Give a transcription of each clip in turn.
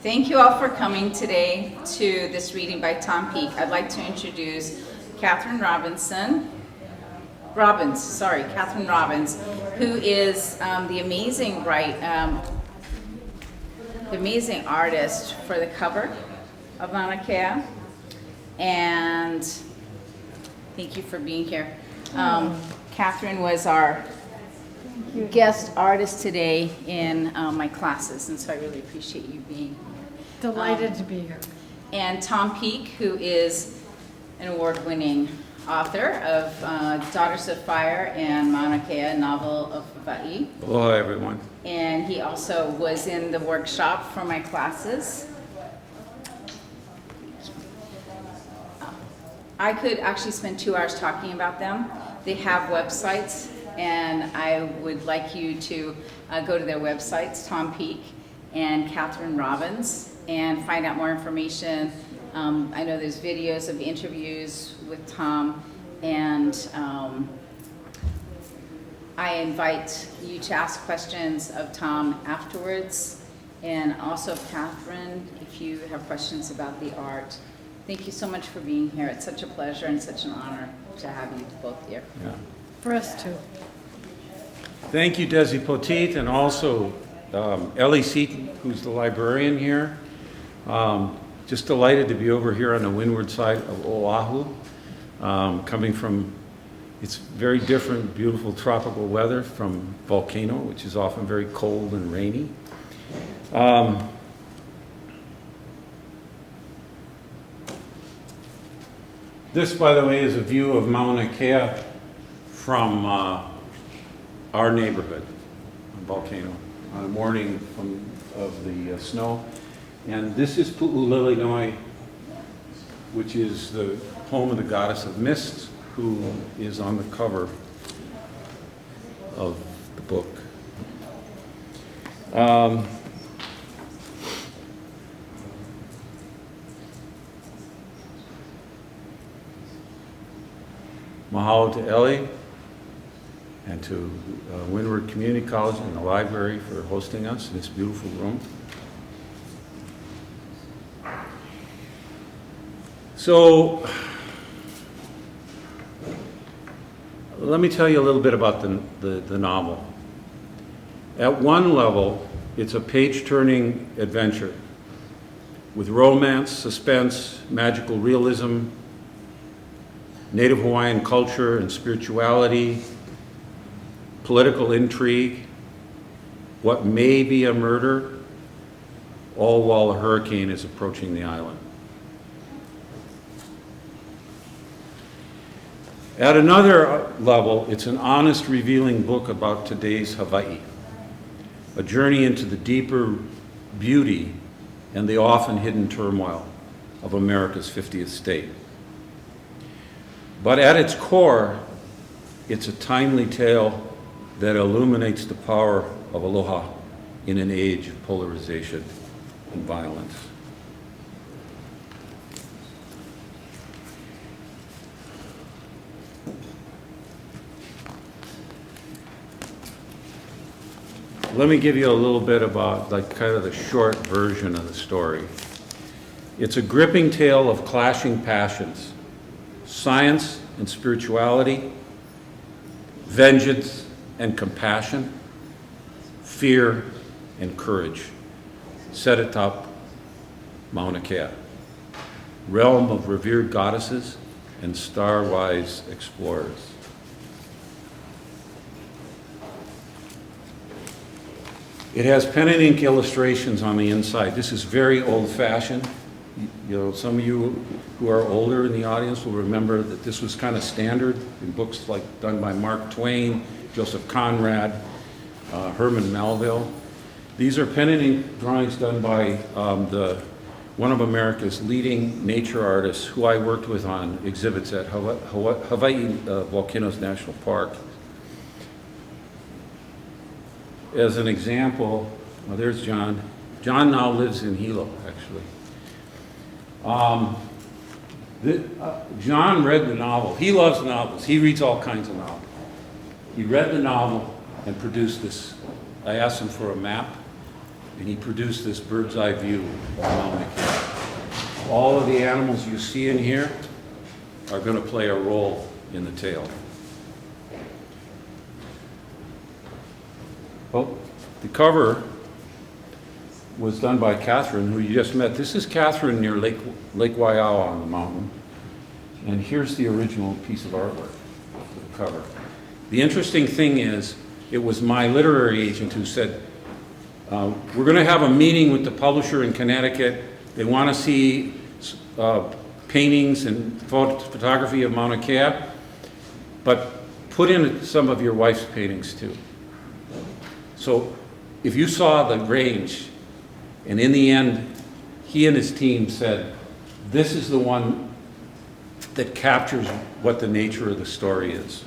Thank you all for coming today to this reading by Tom Peake. I'd like to introduce Catherine Robbins, who is the amazing the amazing artist for the cover of Mauna Kea. And thank you for being here. Catherine was our guest artist today in my classes, and so I really appreciate you being here. Delighted to be here. And Tom Peake, who is an award-winning author of Daughters of Fire and Mauna Kea, Novel of Hawaiʻi. Hello, everyone. And he also was in the workshop for my classes. I could actually spend 2 hours talking about them. They have websites, and I would like you to go to their websites, Tom Peake and Catherine Robbins, and find out more information. I know there's videos of interviews with Tom, and I invite you to ask questions of Tom afterwards, and also Catherine, if you have questions about the art. Thank you so much for being here. It's such a pleasure and such an honor to have you both here. Yeah. For us too. Thank you, Desi Poteet, and also Ellie Seaton, who's the librarian here. Just delighted to be over here on the windward side of Oahu, coming from, it's very different, beautiful tropical weather from Volcano, which is often very cold and rainy. This, by the way, is a view of Mauna Kea from our neighborhood on Volcano on a morning of the snow. And this is Pu'ulilinoi, which is the home of the goddess of mist, who is on the cover of the book. Mahalo to Ellie and to Windward Community College and the library for hosting us in this beautiful room. So, let me tell you a little bit about the novel. At one level, it's a page-turning adventure with romance, suspense, magical realism, Native Hawaiian culture and spirituality, political intrigue, what may be a murder, all while a hurricane is approaching the island. At another level, it's an honest, revealing book about today's Hawaii, a journey into the deeper beauty and the often hidden turmoil of America's 50th state. But at its core, it's a timely tale that illuminates the power of aloha in an age of polarization and violence. Let me give you a little bit about kind of the short version of the story. It's a gripping tale of clashing passions, science and spirituality, vengeance and compassion, fear and courage, set atop Mauna Kea, realm of revered goddesses and star-wise explorers. It has pen and ink illustrations on the inside. This is very old-fashioned. You know, some of you who are older in the audience will remember that this was kind of standard in books like done by Mark Twain, Joseph Conrad, Herman Melville. These are pen and ink drawings done by one of America's leading nature artists who I worked with on exhibits at Hawaii Volcanoes National Park. As an example, well, there's John. John now lives in Hilo, actually. John read the novel. He loves novels. He reads all kinds of novels. He read the novel and produced this. I asked him for a map and he produced this bird's eye view of Mauna Kea. All of the animals you see in here are going to play a role in the tale. Well, the cover was done by Catherine, who you just met. This is Catherine near Lake Waiawa on the mountain. And here's the original piece of artwork, the cover. The interesting thing is, it was my literary agent who said, we're going to have a meeting with the publisher in Connecticut. They want to see paintings and photography of Mauna Kea, but put in some of your wife's paintings too. So if you saw the range, and in the end, he and his team said, this is the one that captures what the nature of the story is.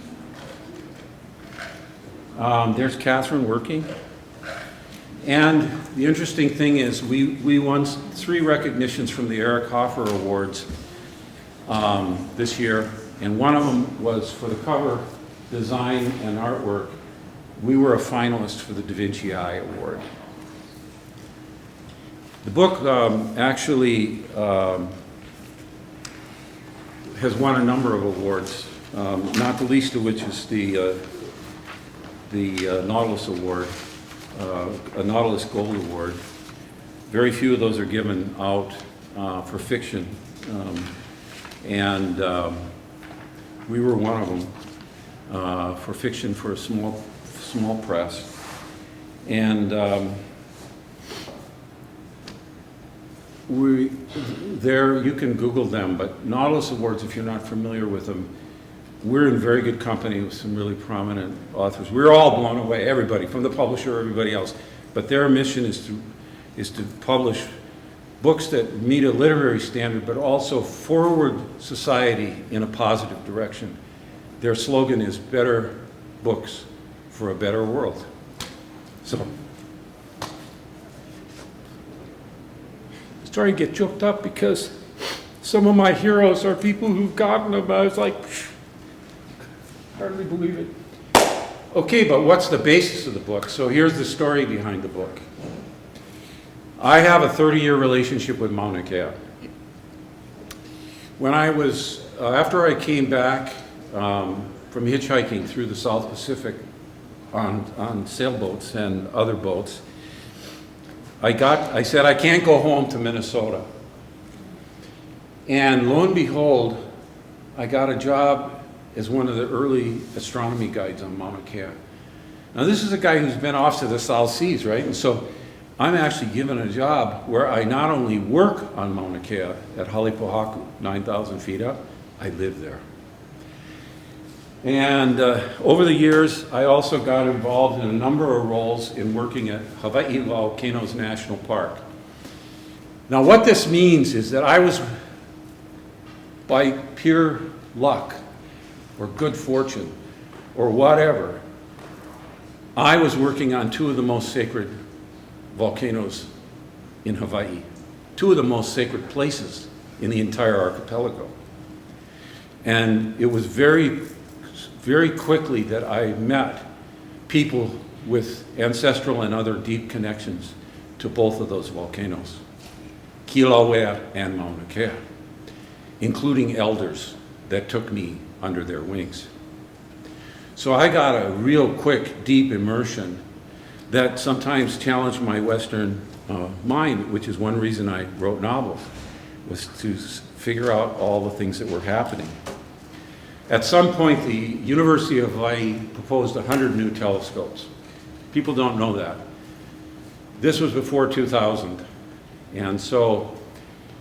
There's Catherine working. And the interesting thing is we won 3 recognitions from the Eric Hoffer Awards this year, and one of them was for the cover design and artwork. We were a finalist for the Da Vinci Eye Award. The book actually has won a number of awards, not the least of which is the Nautilus Award, a Nautilus Gold Award. Very few of those are given out for fiction, and we were one of them for fiction for a small press. And you can Google them, but Nautilus Awards, if you're not familiar with them, we're in very good company with some really prominent authors. We're all blown away, everybody, from the publisher, everybody else. But their mission is to publish books that meet a literary standard, but also forward society in a positive direction. Their slogan is better books for a better world. So, I started to get choked up because some of my heroes are people who've gotten them. I was like, hardly believe it. Okay, but what's the basis of the book? So here's the story behind the book. I have a 30-year relationship with Mauna Kea. When I was, after I came back from hitchhiking through the South Pacific on sailboats and other boats, I said, I can't go home to Minnesota. And lo and behold, I got a job as one of the early astronomy guides on Mauna Kea. Now this is a guy who's been off to the South Seas, right? And so I'm actually given a job where I not only work on Mauna Kea at Halepohaku, 9,000 feet up, I live there. And over the years, I also got involved in a number of roles in working at Hawaii Volcanoes National Park. Now what this means is that I was, by pure luck or good fortune or whatever, I was working on 2 of the most sacred volcanoes in Hawaii, 2 of the most sacred places in the entire archipelago. And it was very quickly that I met people with ancestral and other deep connections to both of those volcanoes, Kilauea and Mauna Kea, including elders that took me under their wings. So I got a real quick, deep immersion that sometimes challenged my Western mind, which is one reason I wrote novels, was to figure out all the things that were happening. At some point, the University of Hawaii proposed 100 new telescopes. People don't know that. This was before 2000. And so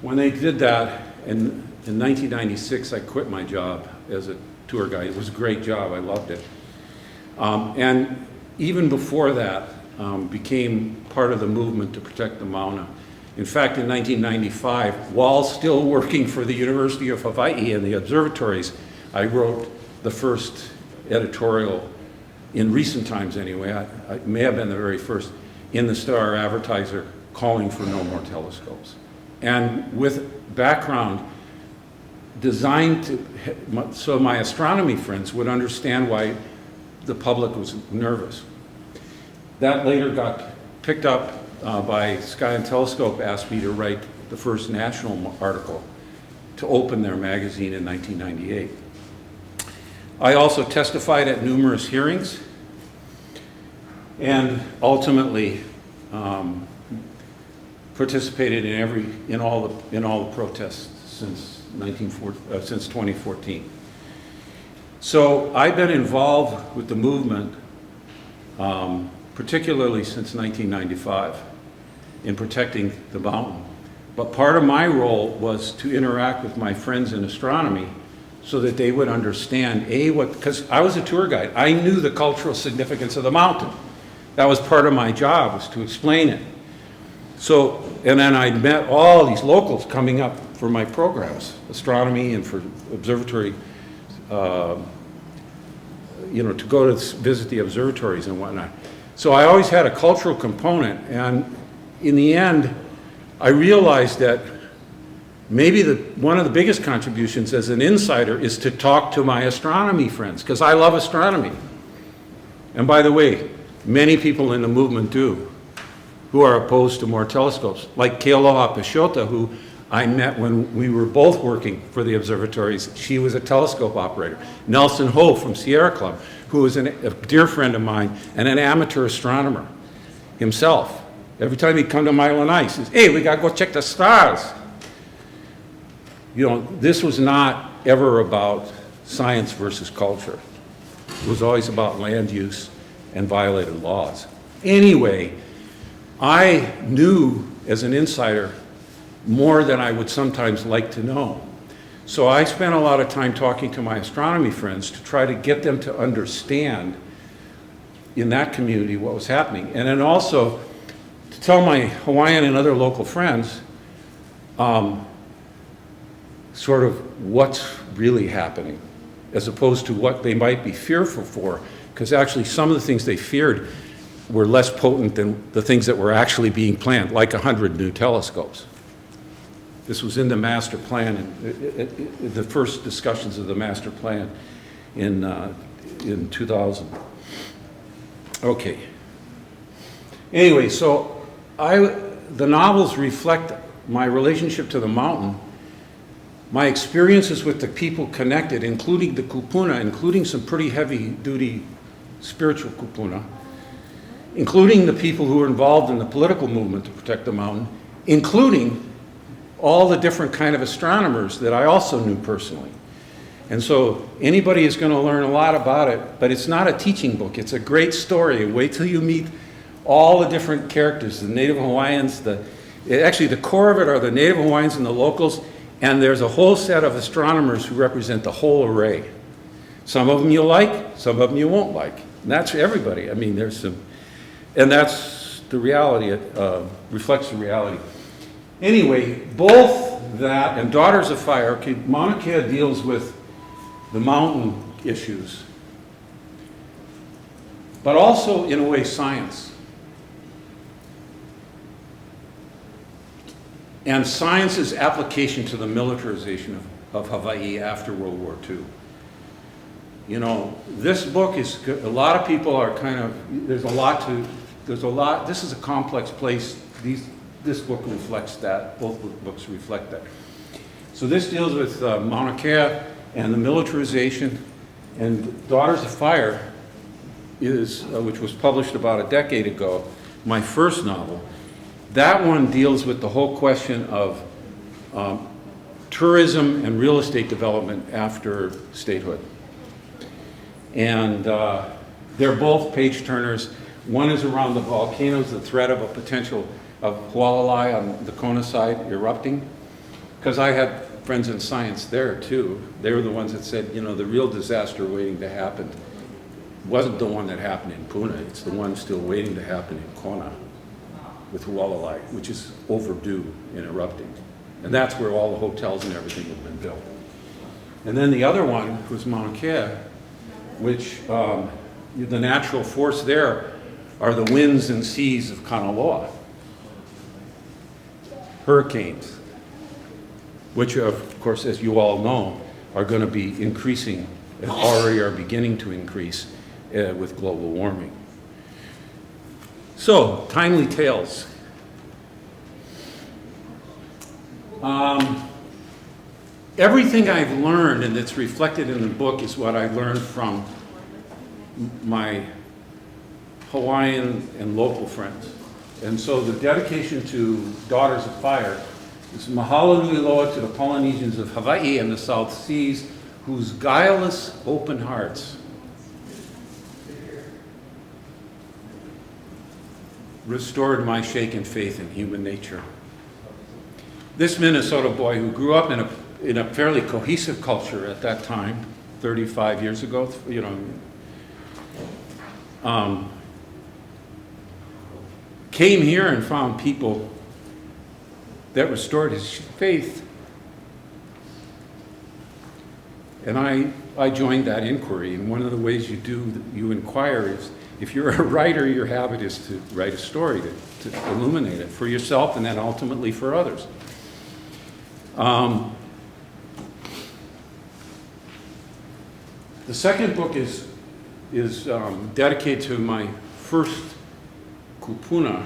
when they did that, in 1996, I quit my job as a tour guide. It was a great job. I loved it. And even before that, became part of the movement to protect the Mauna. In fact, in 1995, while still working for the University of Hawaii and the observatories, I wrote the first editorial, in recent times anyway, I may have been the very first, in the Star Advertiser calling for no more telescopes. And with background designed to, so my astronomy friends would understand why the public was nervous. That later got picked up by Sky and Telescope asked me to write the first national article to open their magazine in 1998. I also testified at numerous hearings and ultimately participated in all the protests since 2014. So I've been involved with the movement, particularly since 1995, in protecting the mountain. But part of my role was to interact with my friends in astronomy so that they would understand, because I was a tour guide. I knew the cultural significance of the mountain. That was part of my job, was to explain it. So, and then I met all these locals coming up for my programs, astronomy and for observatory, to go to visit the observatories and whatnot. So I always had a cultural component, and in the end, I realized that maybe one of the biggest contributions as an insider is to talk to my astronomy friends, because I love astronomy. And by the way, many people in the movement do, who are opposed to more telescopes, like Kealoha Pashota, who I met when we were both working for the observatories. She was a telescope operator. Nelson Ho from Sierra Club, who was a dear friend of mine and an amateur astronomer himself. Every time he'd come to Mile and Ice, he says, "Hey, we gotta go check the stars." This was not ever about science versus culture. It was always about land use and violated laws. Anyway, I knew as an insider more than I would sometimes like to know. So I spent a lot of time talking to my astronomy friends to try to get them to understand in that community what was happening. And then also to tell my Hawaiian and other local friends sort of what's really happening, as opposed to what they might be fearful for, because actually some of the things they feared were less potent than the things that were actually being planned, like 100 new telescopes. This was in the master plan, the first discussions of the master plan in 2000. Okay. Anyway, so the novels reflect my relationship to the mountain, my experiences with the people connected, including the kupuna, including some pretty heavy-duty spiritual kupuna, including the people who were involved in the political movement to protect the mountain, including all the different kind of astronomers that I also knew personally. And so anybody is going to learn a lot about it, but it's not a teaching book. It's a great story. Wait till you meet all the different characters, the Native Hawaiians, actually the core of it are the Native Hawaiians and the locals, and there's a whole set of astronomers who represent the whole array. Some of them you'll like, some of them you won't like. And that's everybody. I mean, and that's the reality, it reflects the reality. Anyway, both that and Daughters of Fire, Mauna Kea deals with the mountain issues, but also, in a way, science. And science's application to the militarization of Hawaii after World War II. This book is, a lot of people are kind of, this is a complex place. This book reflects that, both books reflect that. So this deals with Mauna Kea and the militarization, and Daughters of Fire is, which was published about a decade ago, my first novel. That one deals with the whole question of tourism and real estate development after statehood. And they're both page turners. One is around the volcanoes, the threat of a potential of Hualalai on the Kona side erupting, because I had friends in science there too. They were the ones that said, the real disaster waiting to happen wasn't the one that happened in Puna, it's the one still waiting to happen in Kona with Hualalai, which is overdue in erupting. And that's where all the hotels and everything have been built. And then the other one was Mauna Kea, which the natural force there are the winds and seas of Kanaloa. Hurricanes, which of course, as you all know, are going to be increasing and already are beginning to increase with global warming. So, timely tales. Everything I've learned and that's reflected in the book is what I learned from my Hawaiian and local friends. And so the dedication to Daughters of Fire is mahalo nui loa to the Polynesians of Hawaii and the South Seas, whose guileless open hearts restored my shaken faith in human nature. This Minnesota boy who grew up in a fairly cohesive culture at that time, 35 years ago, came here and found people that restored his faith. And I joined that inquiry, and one of the ways you inquire is, if you're a writer, your habit is to write a story, to illuminate it for yourself and then ultimately for others. The second book is dedicated to my first kupuna,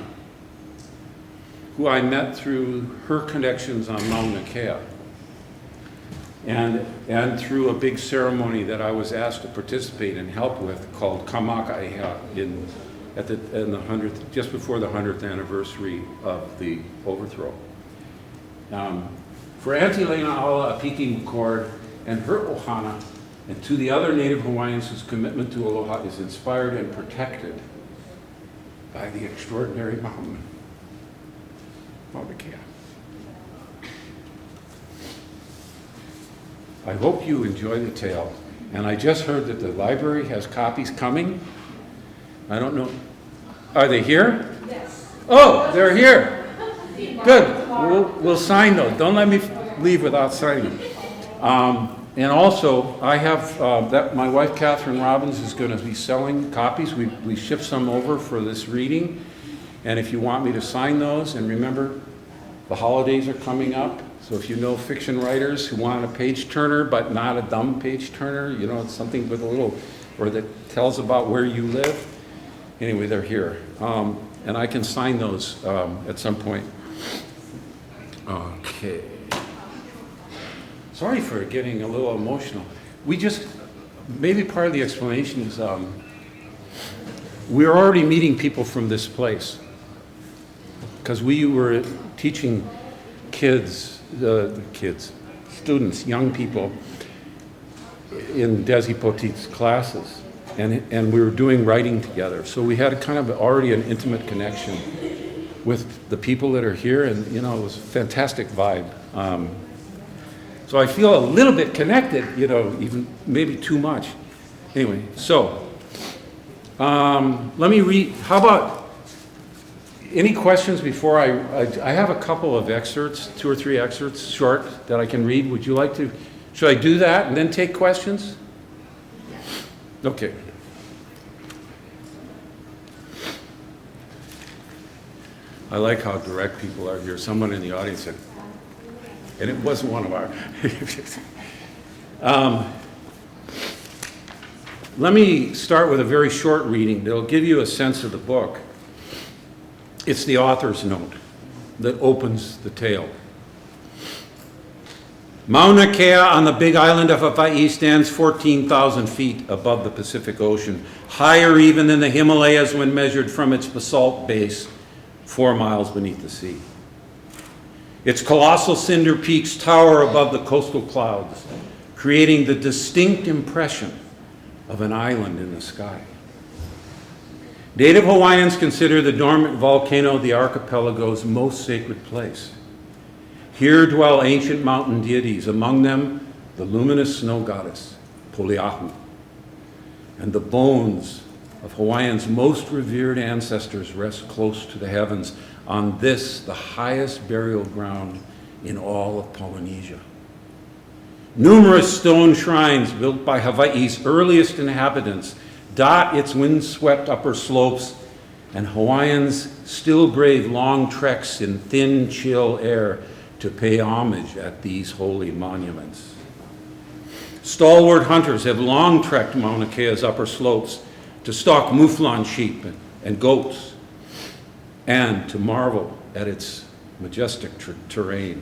who I met through her connections on Mauna Kea, and through a big ceremony that I was asked to participate and help with called Kamakaeha just before the 100th anniversary of the overthrow. For Auntie Lena Ala Apiki Mukord and her ohana, and to the other Native Hawaiians whose commitment to aloha is inspired and protected by the extraordinary mountain, Mauna Kea. I hope you enjoy the tale, and I just heard that the library has copies coming. I don't know, are they here? Yes. Oh, they're here. Good, we'll sign those. Don't let me leave without signing them. And also, I have, my wife Catherine Robbins is going to be selling copies. We shipped some over for this reading. And if you want me to sign those, and remember, the holidays are coming up. So if you know fiction writers who want a page turner, but not a dumb page turner, it's something with a little, or that tells about where you live. Anyway, they're here. And I can sign those at some point. Okay. Sorry for getting a little emotional. Maybe part of the explanation is we're already meeting people from this place. Because we were teaching students, young people in Desi Poteet's classes. And we were doing writing together. So we had already an intimate connection with the people that are here, and it was a fantastic vibe. So I feel a little bit connected, even maybe too much. Anyway, so let me read. How about any questions before I have a couple of excerpts, 2 or 3 excerpts, short, that I can read. Would you like to? Should I do that and then take questions? Okay. I like how direct people are here. Someone in the audience said, and it wasn't one of our. Let me start with a very short reading that'll give you a sense of the book. It's the author's note that opens the tale. Mauna Kea on the big island of Hawaiʻi stands 14,000 feet above the Pacific Ocean, higher even than the Himalayas when measured from its basalt base 4 miles beneath the sea. Its colossal cinder peaks tower above the coastal clouds, creating the distinct impression of an island in the sky. Native Hawaiians consider the dormant volcano the archipelago's most sacred place. Here dwell ancient mountain deities, among them the luminous snow goddess, Poliahu, and the bones of Hawaiians' most revered ancestors rest close to the heavens on this, the highest burial ground in all of Polynesia. Numerous stone shrines built by Hawaii's earliest inhabitants dot its windswept upper slopes, and Hawaiians still brave long treks in thin, chill air to pay homage at these holy monuments. Stalwart hunters have long trekked Mauna Kea's upper slopes to stalk mouflon sheep and goats, and to marvel at its majestic terrain.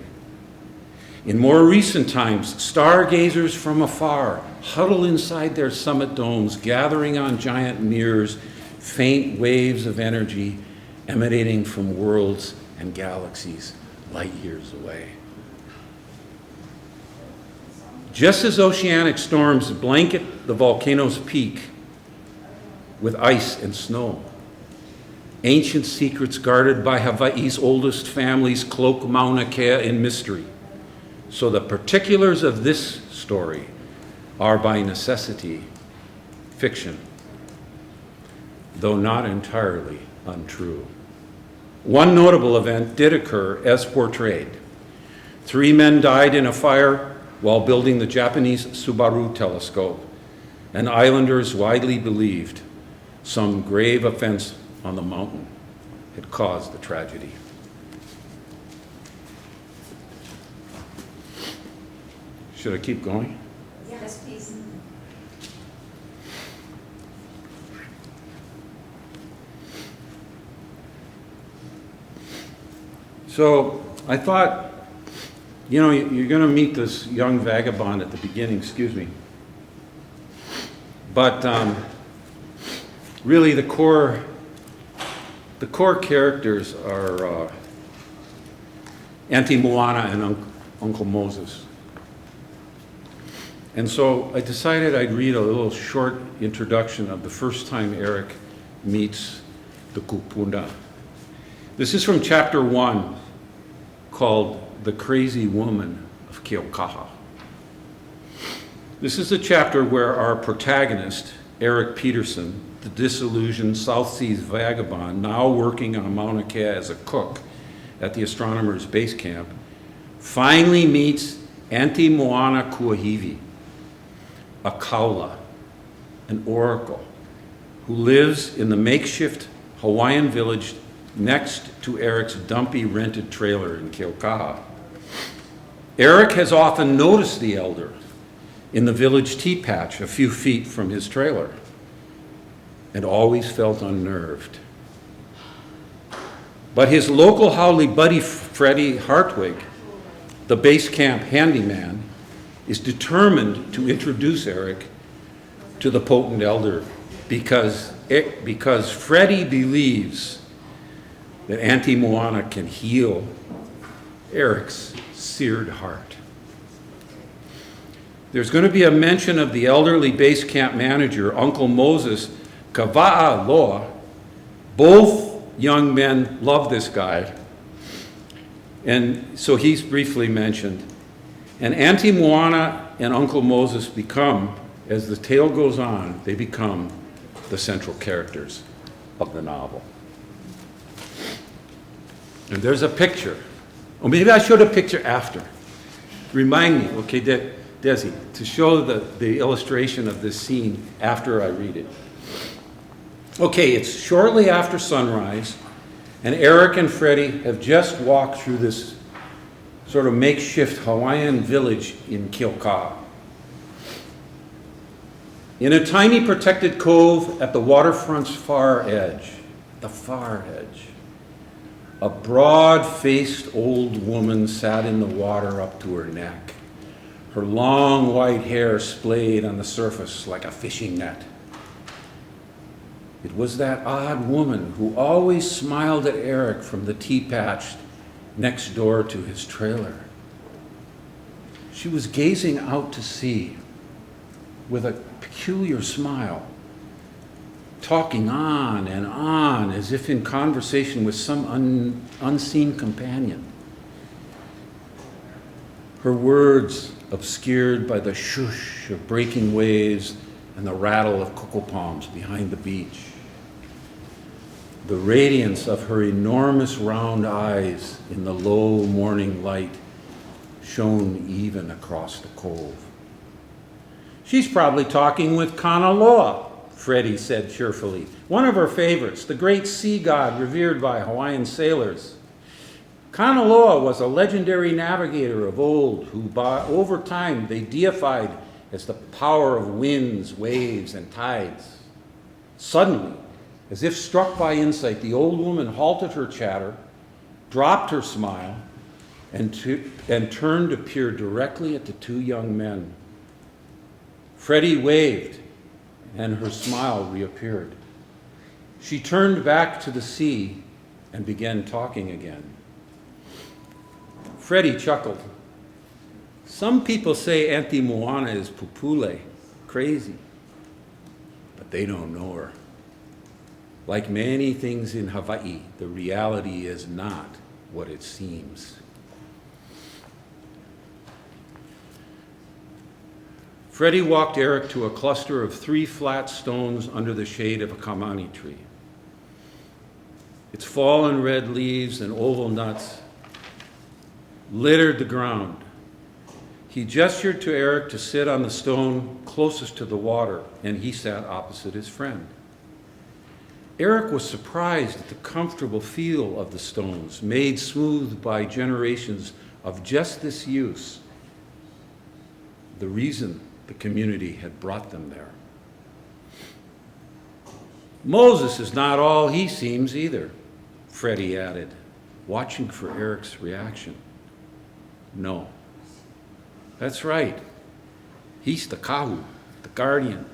In more recent times, stargazers from afar huddle inside their summit domes, gathering on giant mirrors, faint waves of energy emanating from worlds and galaxies light years away. Just as oceanic storms blanket the volcano's peak with ice and snow, ancient secrets guarded by Hawaii's oldest families cloak Mauna Kea in mystery. So the particulars of this story are by necessity fiction, though not entirely untrue. One notable event did occur as portrayed. 3 men died in a fire while building the Japanese Subaru telescope, and islanders widely believed some grave offense on the mountain had caused the tragedy. Should I keep going? Yes, please. So I thought, you know, you're going to meet this young vagabond at the beginning, excuse me. But really the core characters are Auntie Moana and Uncle Moses. And so I decided I'd read a little short introduction of the first time Eric meets the kupuna. This is from chapter 1, called The Crazy Woman of Keaukaha. This is the chapter where our protagonist, Eric Peterson, the disillusioned South Seas vagabond, now working on Mauna Kea as a cook at the astronomer's base camp, finally meets Auntie Moana Kuahivi, a kaula, an oracle, who lives in the makeshift Hawaiian village next to Eric's dumpy rented trailer in Keaukaha. Eric has often noticed the elder in the village tea patch a few feet from his trailer and always felt unnerved. But his local haole buddy, Freddie Hartwig, the base camp handyman, is determined to introduce Eric to the potent elder because Freddie believes that Auntie Moana can heal Eric's seared heart. There's going to be a mention of the elderly base camp manager, Uncle Moses Kawa'a Loa. Both young men love this guy, and so he's briefly mentioned. And Auntie Moana and Uncle Moses become, as the tale goes on, they become the central characters of the novel. And there's a picture. Or maybe I showed a picture after. Remind me, okay, Desi, to show the illustration of this scene after I read it. Okay, it's shortly after sunrise, and Eric and Freddie have just walked through this sort of makeshift Hawaiian village in Keaukaha. In a tiny protected cove at the waterfront's far edge, a broad-faced old woman sat in the water up to her neck, her long white hair splayed on the surface like a fishing net. It was that odd woman who always smiled at Eric from the tea patch next door to his trailer. She was gazing out to sea with a peculiar smile, talking on and on as if in conversation with some unseen companion. Her words obscured by the shush of breaking waves and the rattle of cocoa palms behind the beach. The radiance of her enormous round eyes in the low morning light shone even across the cove. She's probably talking with Kanaloa, Freddie said cheerfully, one of her favorites, the great sea god revered by Hawaiian sailors. Kanaloa was a legendary navigator of old who, over time, they deified as the power of winds, waves, and tides. Suddenly, as if struck by insight, the old woman halted her chatter, dropped her smile, and turned to peer directly at the two young men. Freddie waved, and her smile reappeared. She turned back to the sea and began talking again. Freddie chuckled. Some people say Auntie Moana is pupule, crazy, but they don't know her. Like many things in Hawaii, the reality is not what it seems. Freddie walked Eric to a cluster of 3 flat stones under the shade of a kamani tree. Its fallen red leaves and oval nuts littered the ground. He gestured to Eric to sit on the stone closest to the water, and he sat opposite his friend. Eric was surprised at the comfortable feel of the stones, made smooth by generations of just this use. The reason the community had brought them there. Moses is not all he seems either, Freddie added, watching for Eric's reaction. No. That's right. He's the kahu, the guardian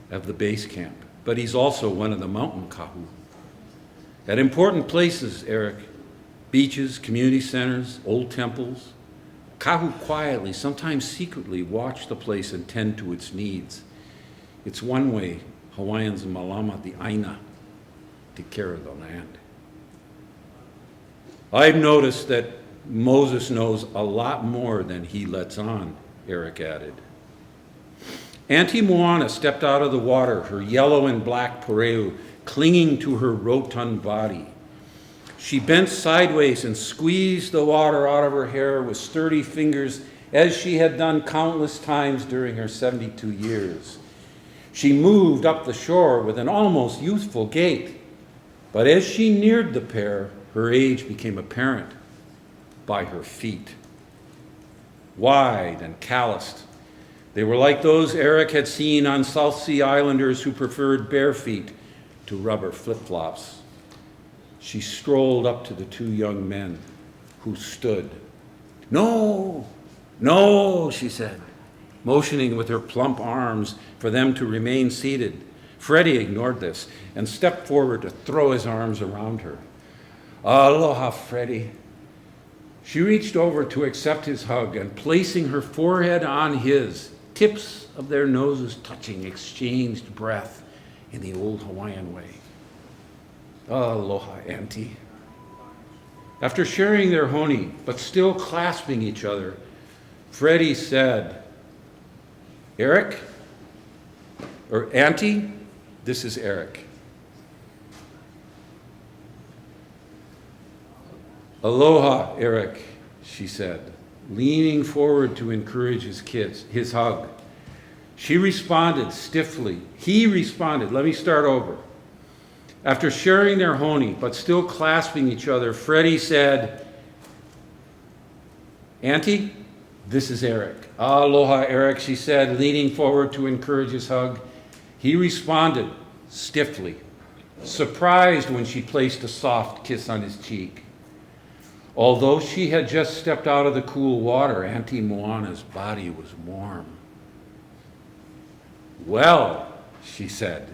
of the base camp, but he's also one of the mountain kahu. At important places, Eric, beaches, community centers, old temples, kahu quietly, sometimes secretly, watch the place and tend to its needs. It's one way Hawaiians malama the aina, take care of the land. I've noticed that Moses knows a lot more than he lets on, Eric added. Auntie Moana stepped out of the water, her yellow and black pareu clinging to her rotund body. She bent sideways and squeezed the water out of her hair with sturdy fingers, as she had done countless times during her 72 years. She moved up the shore with an almost youthful gait, but as she neared the pair, her age became apparent by her feet. Wide and calloused, they were like those Eric had seen on South Sea Islanders who preferred bare feet to rubber flip-flops. She strolled up to the 2 young men who stood. No, no, she said, motioning with her plump arms for them to remain seated. Freddie ignored this and stepped forward to throw his arms around her. Aloha, Freddie. She reached over to accept his hug, and placing her forehead on his, tips of their noses touching, exchanged breath in the old Hawaiian way. Aloha, Auntie. After sharing their honi, but still clasping each other, Freddie said, Eric, or Auntie, this is Eric. Aloha, Eric, she said, leaning forward to encourage his hug. She responded stiffly. He responded. Let me start over. After sharing their honi, but still clasping each other, Freddie said, Auntie, this is Eric. Aloha, Eric, she said, leaning forward to encourage his hug. He responded stiffly, surprised when she placed a soft kiss on his cheek. Although she had just stepped out of the cool water, Auntie Moana's body was warm. Well, she said,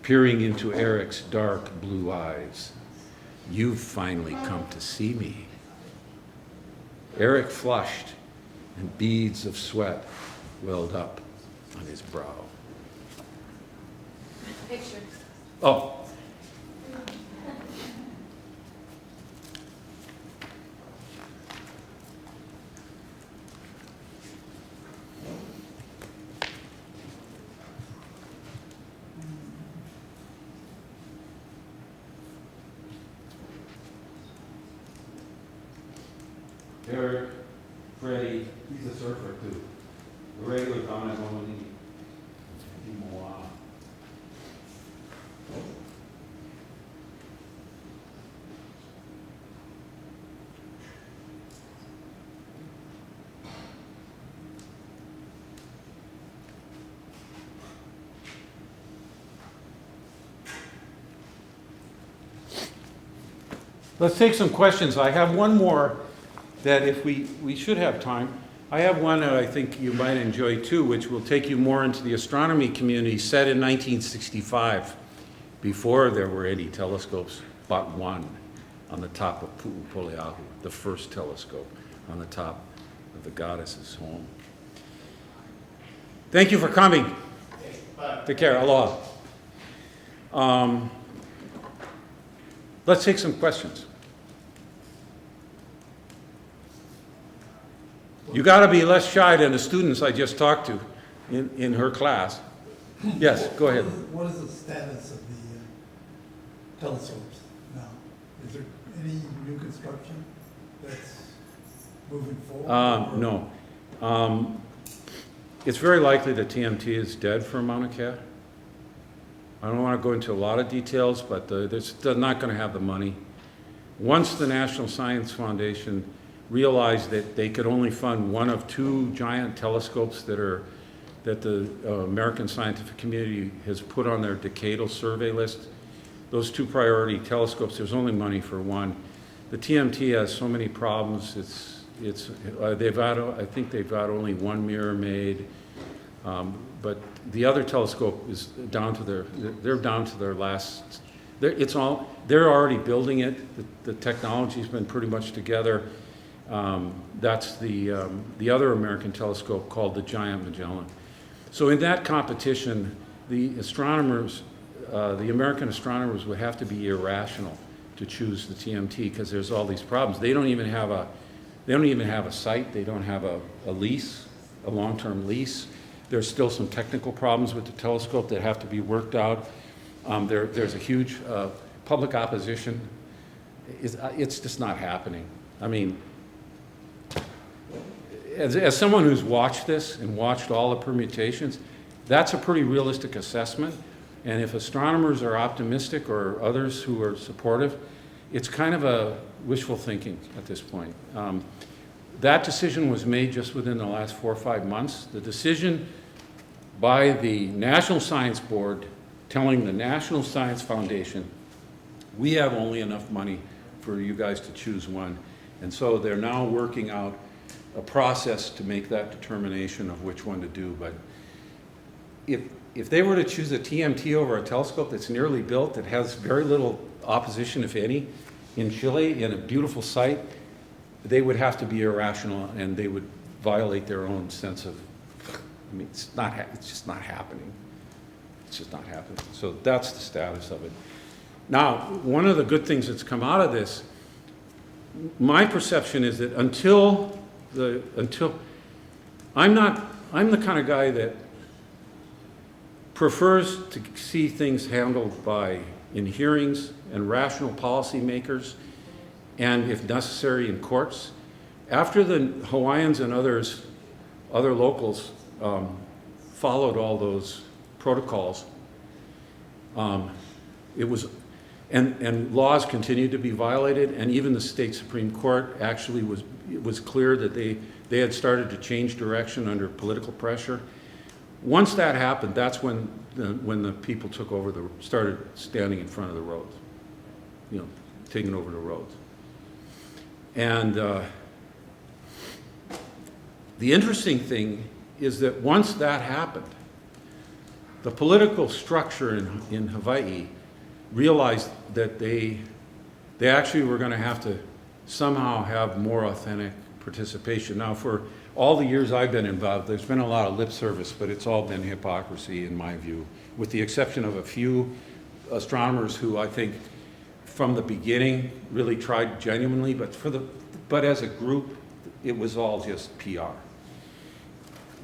peering into Eric's dark blue eyes, you've finally come to see me. Eric flushed, and beads of sweat welled up on his brow. Picture. Oh. Eric, Freddie, he's a surfer too. A regular down at Mauna Kea. Moana. Let's take some questions. I have one more that if we should have time, I have one that I think you might enjoy too, which will take you more into the astronomy community, set in 1965, before there were any telescopes, but one on the top of Pu'upoleahu, the first telescope on the top of the goddess's home. Thank you for coming. Take care. Aloha. Let's take some questions. You got to be less shy than the students I just talked to in her class. Yes, go ahead. What is the status of the telescopes now? Is there any new construction that's moving forward? No. It's very likely that TMT is dead for Mauna Kea. I don't want to go into a lot of details, but they're not going to have the money. Once the National Science Foundation realized that they could only fund one of two giant telescopes that the American scientific community has put on their decadal survey list, those two priority telescopes, there's only money for one. The TMT has so many problems. I think they've got only one mirror made, but the other telescope is down to they're down to their last. They're already building it. The technology's been pretty much together. That's the other American telescope called the Giant Magellan. So in that competition, the astronomers, the American astronomers would have to be irrational to choose the TMT because there's all these problems. They don't even have a site. They don't have a lease, a long-term lease. There's still some technical problems with the telescope that have to be worked out. There's a huge public opposition. It's just not happening. I mean, as someone who's watched this and watched all the permutations, that's a pretty realistic assessment. And if astronomers are optimistic or others who are supportive, it's kind of a wishful thinking at this point. That decision was made just within the last 4 or 5 months. The decision by the National Science Board telling the National Science Foundation, we have only enough money for you guys to choose one. And so they're now working out a process to make that determination of which one to do. But if they were to choose a TMT over a telescope that's nearly built, that has very little opposition, if any, in Chile, in a beautiful site, they would have to be irrational and they would violate their own sense of, I mean, it's just not happening. It's just not happening. So that's the status of it. Now, one of the good things that's come out of this, my perception is that until I'm the kind of guy that prefers to see things handled in hearings and rational policymakers, and if necessary in courts. After the Hawaiians and other locals followed all those protocols, it was, and laws continued to be violated, and even the state Supreme Court actually it was clear that they had started to change direction under political pressure. Once that happened, that's when the people took over started standing in front of the roads, taking over the roads. And the interesting thing is that once that happened, the political structure in Hawaii realized that they actually were going to have to somehow have more authentic participation. Now, for all the years I've been involved, there's been a lot of lip service, but it's all been hypocrisy in my view, with the exception of a few astronomers who I think from the beginning really tried genuinely, but as a group, it was all just PR.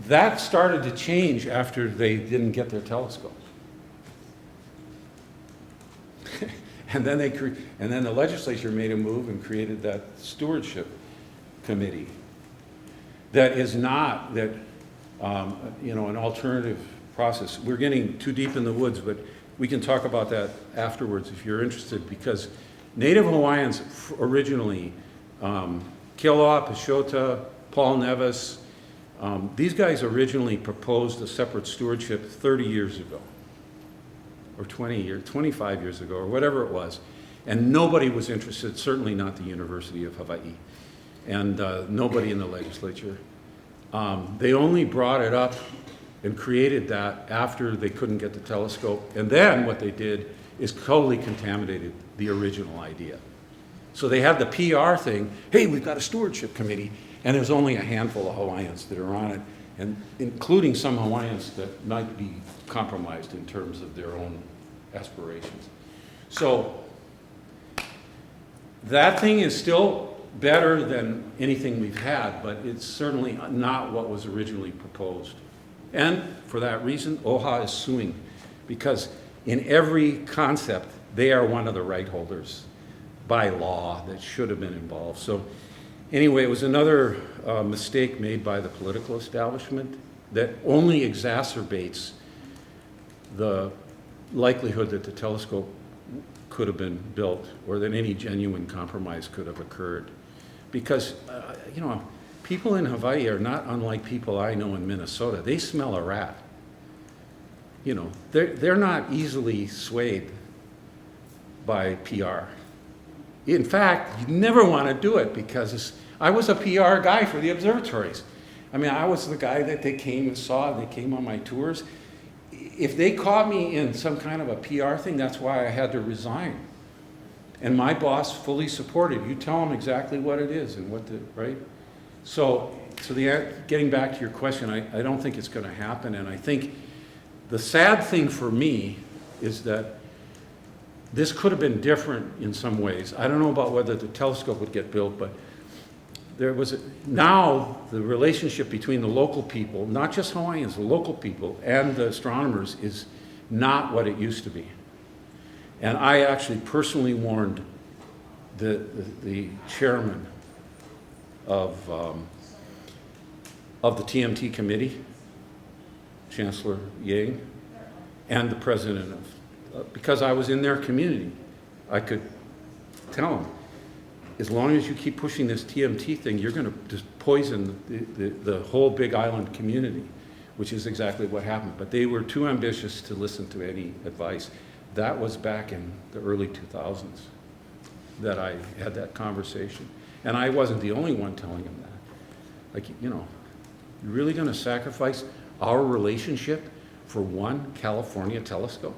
That started to change after they didn't get their telescope. And then the legislature made a move and created that stewardship committee that is not an alternative process. We're getting too deep in the woods, but we can talk about that afterwards if you're interested, because Native Hawaiians originally, Kealoha, Pashota, Paul Nevis, these guys originally proposed a separate stewardship 30 years ago, or 25 years ago, or whatever it was, and nobody was interested, certainly not the University of Hawaii. and nobody in the legislature. They only brought it up and created that after they couldn't get the telescope. And then what they did is totally contaminated the original idea. So they had the PR thing, hey, we've got a stewardship committee, and there's only a handful of Hawaiians that are on it, and including some Hawaiians that might be compromised in terms of their own aspirations. So that thing is still better than anything we've had, but it's certainly not what was originally proposed. And for that reason, OHA is suing, because in every concept, they are one of the right holders by law that should have been involved. So anyway, it was another mistake made by the political establishment that only exacerbates the likelihood that the telescope could have been built or that any genuine compromise could have occurred. Because, you know, people in Hawaii are not unlike people I know in Minnesota. They smell a rat. You know, they're not easily swayed by PR. In fact, you never want to do it because I was a PR guy for the observatories. I mean, I was the guy that they came and saw, they came on my tours. If they caught me in some kind of a PR thing, that's why I had to resign. And my boss fully supported. You tell them exactly what it is and what the, right? So getting back to your question, I don't think it's going to happen. And I think the sad thing for me is that this could have been different in some ways. I don't know about whether the telescope would get built, but there was now the relationship between the local people, not just Hawaiians, the local people and the astronomers is not what it used to be. And I actually personally warned the chairman of the TMT committee, Chancellor Yang, and the president of, because I was in their community. I could tell them, as long as you keep pushing this TMT thing, you're going to just poison the whole Big Island community, which is exactly what happened. But they were too ambitious to listen to any advice. That was back in the early 2000s that I had that conversation. And I wasn't the only one telling them that. Like, you know, you're really going to sacrifice our relationship for one California telescope?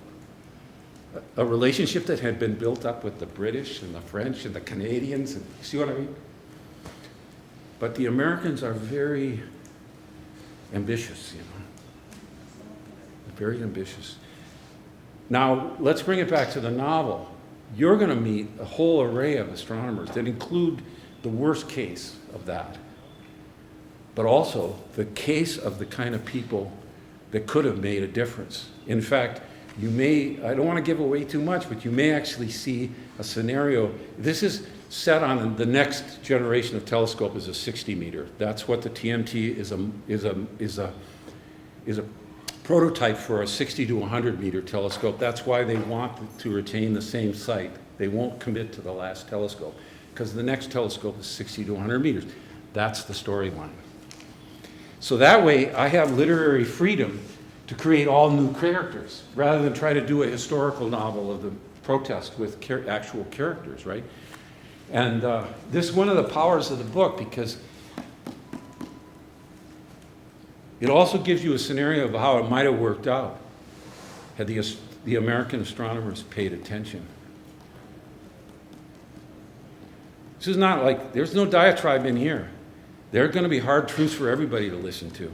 A relationship that had been built up with the British and the French and the Canadians, and you see what I mean? But the Americans are very ambitious, you know. They're very ambitious. Now, let's bring it back to the novel. You're going to meet a whole array of astronomers that include the worst case of that, but also the case of the kind of people that could have made a difference. In fact, you may, I don't want to give away too much, but you may actually see a scenario. This is set on the next generation of telescope is a 60 meter. That's what the TMT is a prototype for a 60 to 100 meter telescope. That's why they want to retain the same site. They won't commit to the last telescope because the next telescope is 60 to 100 meters. That's the storyline. So that way I have literary freedom to create all new characters rather than try to do a historical novel of the protest with actual characters, right? And this is one of the powers of the book because it also gives you a scenario of how it might have worked out had the American astronomers paid attention. This is not like, there's no diatribe in here. There are going to be hard truths for everybody to listen to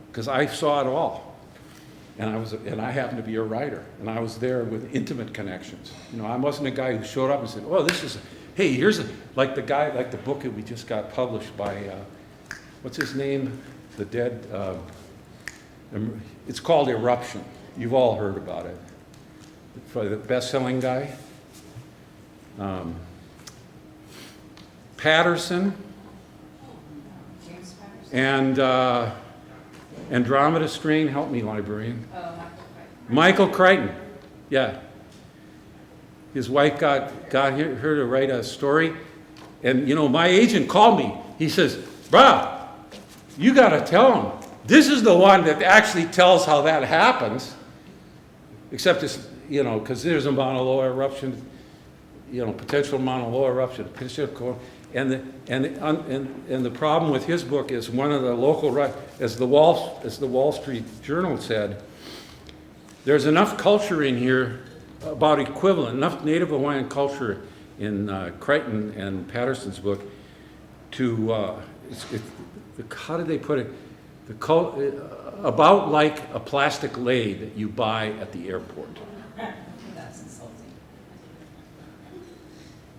because I saw it all. And I happened to be a writer, and I was there with intimate connections. You know, I wasn't a guy who showed up and said, "Oh, this is, hey, here's like the guy, like the book that we just got published by, what's his name, the dead. It's called Eruption. You've all heard about it. Probably the best-selling guy. Patterson. James Patterson. And Andromeda Strain, help me, librarian. Oh, Michael Crichton, yeah. His wife got her to write a story, and you know, my agent called me. He says, "Bruh, you got to tell him. This is the one that actually tells how that happens." Except it's, you know, because there's a Mauna Loa eruption, you know, potential Mauna Loa eruption, potential core, And the problem with his book is one of the local, as the Wall Street Journal said, there's enough culture in here about equivalent, enough Native Hawaiian culture in Crichton and Patterson's book to, how did they put it? About like a plastic lei that you buy at the airport. That's insulting.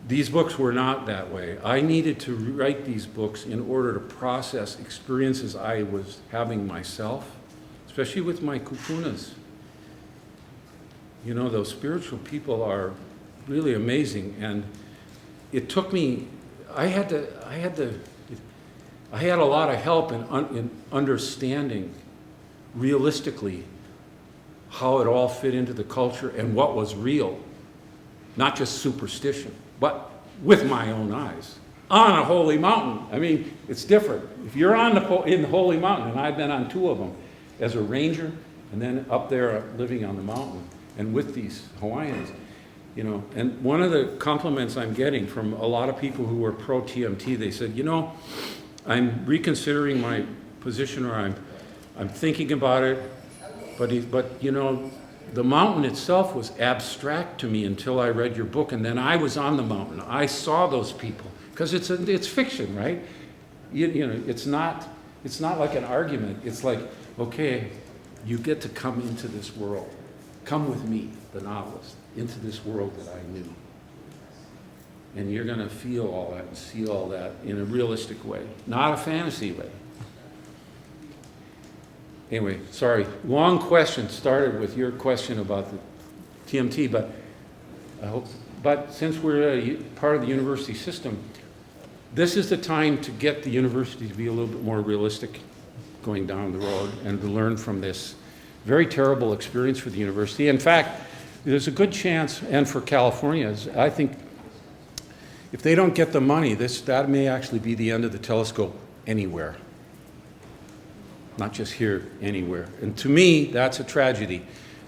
These books were not that way. I needed to write these books in order to process experiences I was having myself, especially with my kupunas. You know, those spiritual people are really amazing, and it took me, I had a lot of help in understanding realistically how it all fit into the culture and what was real, not just superstition, but with my own eyes, on a holy mountain. I mean, it's different. If you're in the holy mountain, and I've been on 2 of them as a ranger, and then up there living on the mountain, and with these Hawaiians, you know, and one of the compliments I'm getting from a lot of people who are pro-TMT, they said, you know, I'm reconsidering my position, or I'm thinking about it, but you know, the mountain itself was abstract to me until I read your book, and then I was on the mountain. I saw those people, because it's fiction, right? You know, it's not like an argument. It's like, okay, you get to come into this world. Come with me, the novelist, into this world that I knew. And you're going to feel all that and see all that in a realistic way, not a fantasy way. Anyway, sorry, long question. Started with your question about the TMT, but since we're part of the university system, this is the time to get the university to be a little bit more realistic going down the road and to learn from this very terrible experience for the university. In fact, there's a good chance, and for California, I think if they don't get the money, that may actually be the end of the telescope anywhere. Not just here, anywhere. And to me, that's a tragedy.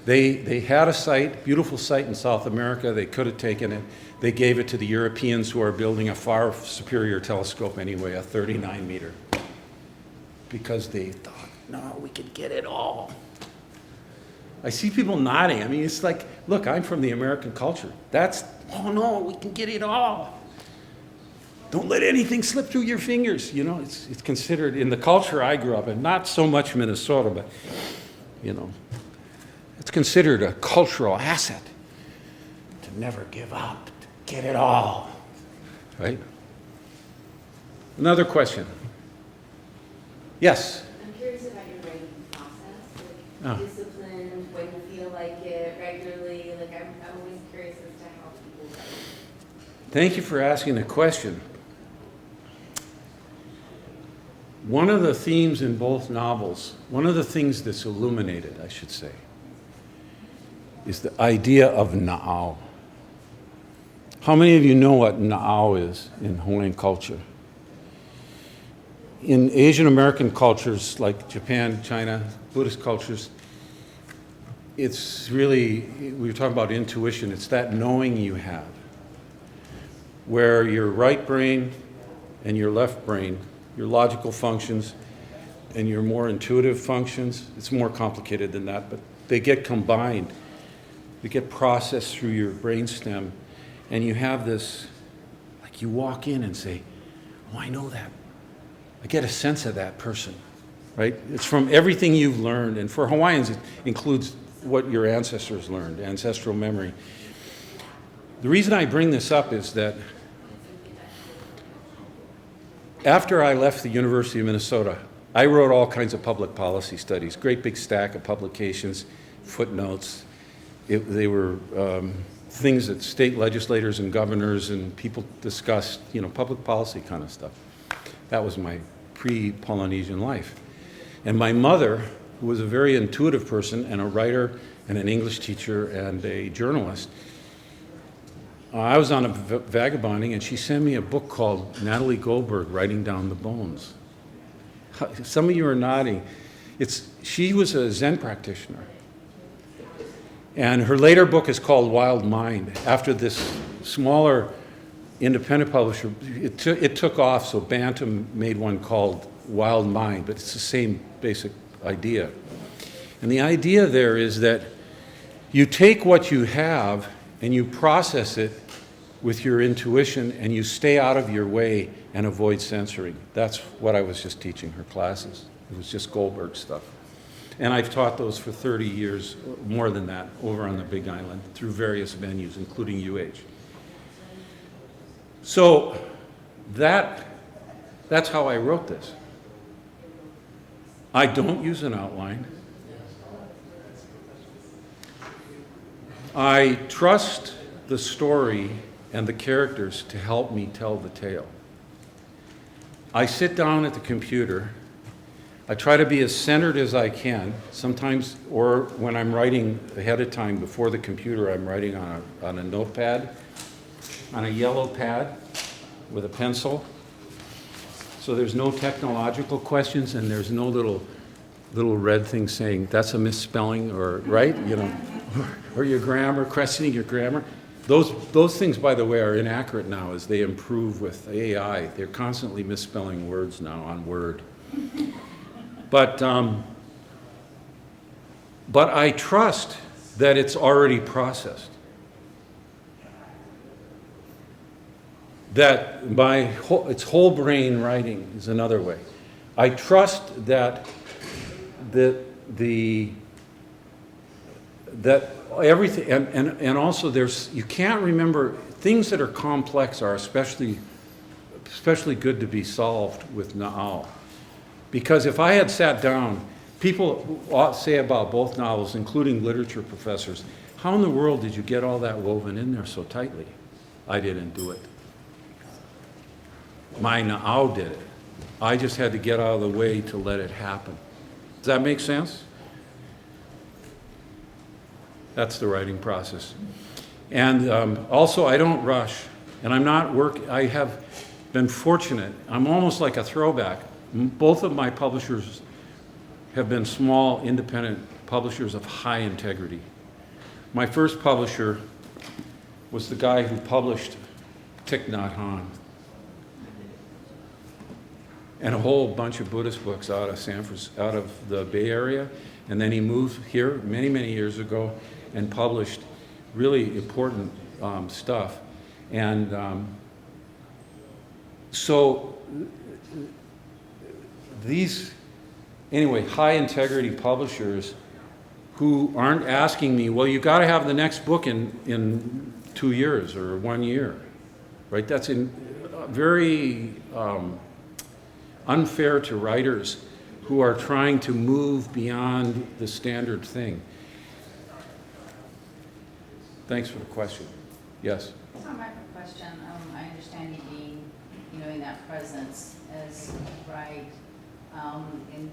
They had a site, beautiful site in South America. They could have taken it. They gave it to the Europeans, who are building a far superior telescope anyway, a 39 meter. Because they thought, no, we could get it all. I see people nodding. I mean, it's like, look, I'm from the American culture. Oh no, we can get it all. Don't let anything slip through your fingers. You know, it's considered, in the culture I grew up in, not so much Minnesota, but, you know, it's considered a cultural asset to never give up, to get it all, right? Another question. Yes? I'm curious about your writing process, like discipline, when you feel like it, regularly. Like I'm always curious as to how people write. Thank you for asking the question. One of the themes in both novels, one of the things that's illuminated, I should say, is the idea of na'au. How many of you know what na'au is in Hawaiian culture? In Asian American cultures like Japan, China, Buddhist cultures, it's really, we were talking about intuition, it's that knowing you have, where your right brain and your left brain, your logical functions and your more intuitive functions, it's more complicated than that, but they get combined. They get processed through your brainstem, and you have this, like you walk in and say, oh, I know that. I get a sense of that person, right? It's from everything you've learned, and for Hawaiians, it includes what your ancestors learned, ancestral memory. The reason I bring this up is that after I left the University of Minnesota, I wrote all kinds of public policy studies, great big stack of publications, footnotes. They were things that state legislators and governors and people discussed, you know, public policy kind of stuff. That was my pre-Polynesian life. And my mother, who was a very intuitive person and a writer and an English teacher and a journalist, I was on a vagabonding, and she sent me a book called Natalie Goldberg, Writing Down the Bones. Some of you are nodding. She was a Zen practitioner. And her later book is called Wild Mind, after this smaller independent publisher. It took off, so Bantam made one called Wild Mind, but it's the same basic idea. And the idea there is that you take what you have and you process it with your intuition, and you stay out of your way and avoid censoring. That's what I was just teaching her classes. It was just Goldberg stuff. And I've taught those for 30 years, more than that, over on the Big Island through various venues, including UH. So that's how I wrote this. I don't use an outline. I trust the story and the characters to help me tell the tale. I sit down at the computer. I try to be as centered as I can. Sometimes, or when I'm writing ahead of time before the computer, I'm writing on a notepad, on a yellow pad with a pencil. So there's no technological questions, and there's no little red thing saying that's a misspelling, or right, or your grammar, questioning your grammar. Those things, by the way, are inaccurate now as they improve with AI. They're constantly misspelling words now on Word. But I trust that it's already processed. That it's whole brain writing is another way. I trust that everything, and also you can't remember, things that are complex are especially good to be solved with Na'au. Because if I had sat down, people say about both novels, including literature professors, how in the world did you get all that woven in there so tightly? I didn't do it. My Na'au did it. I just had to get out of the way to let it happen. Does that make sense? That's the writing process. And also, I don't rush. And I have been fortunate. I'm almost like a throwback. Both of my publishers have been small, independent publishers of high integrity. My first publisher was the guy who published Thich Nhat Hanh and a whole bunch of Buddhist books out of the Bay Area. And then he moved here many, many years ago and published really important stuff. And so these, anyway, high integrity publishers who aren't asking me, well, you got to have the next book in 2 years or 1 year, right? That's very unfair to writers who are trying to move beyond the standard thing. Thanks for the question. Yes? So my question, I understand you being, in that presence as you write, in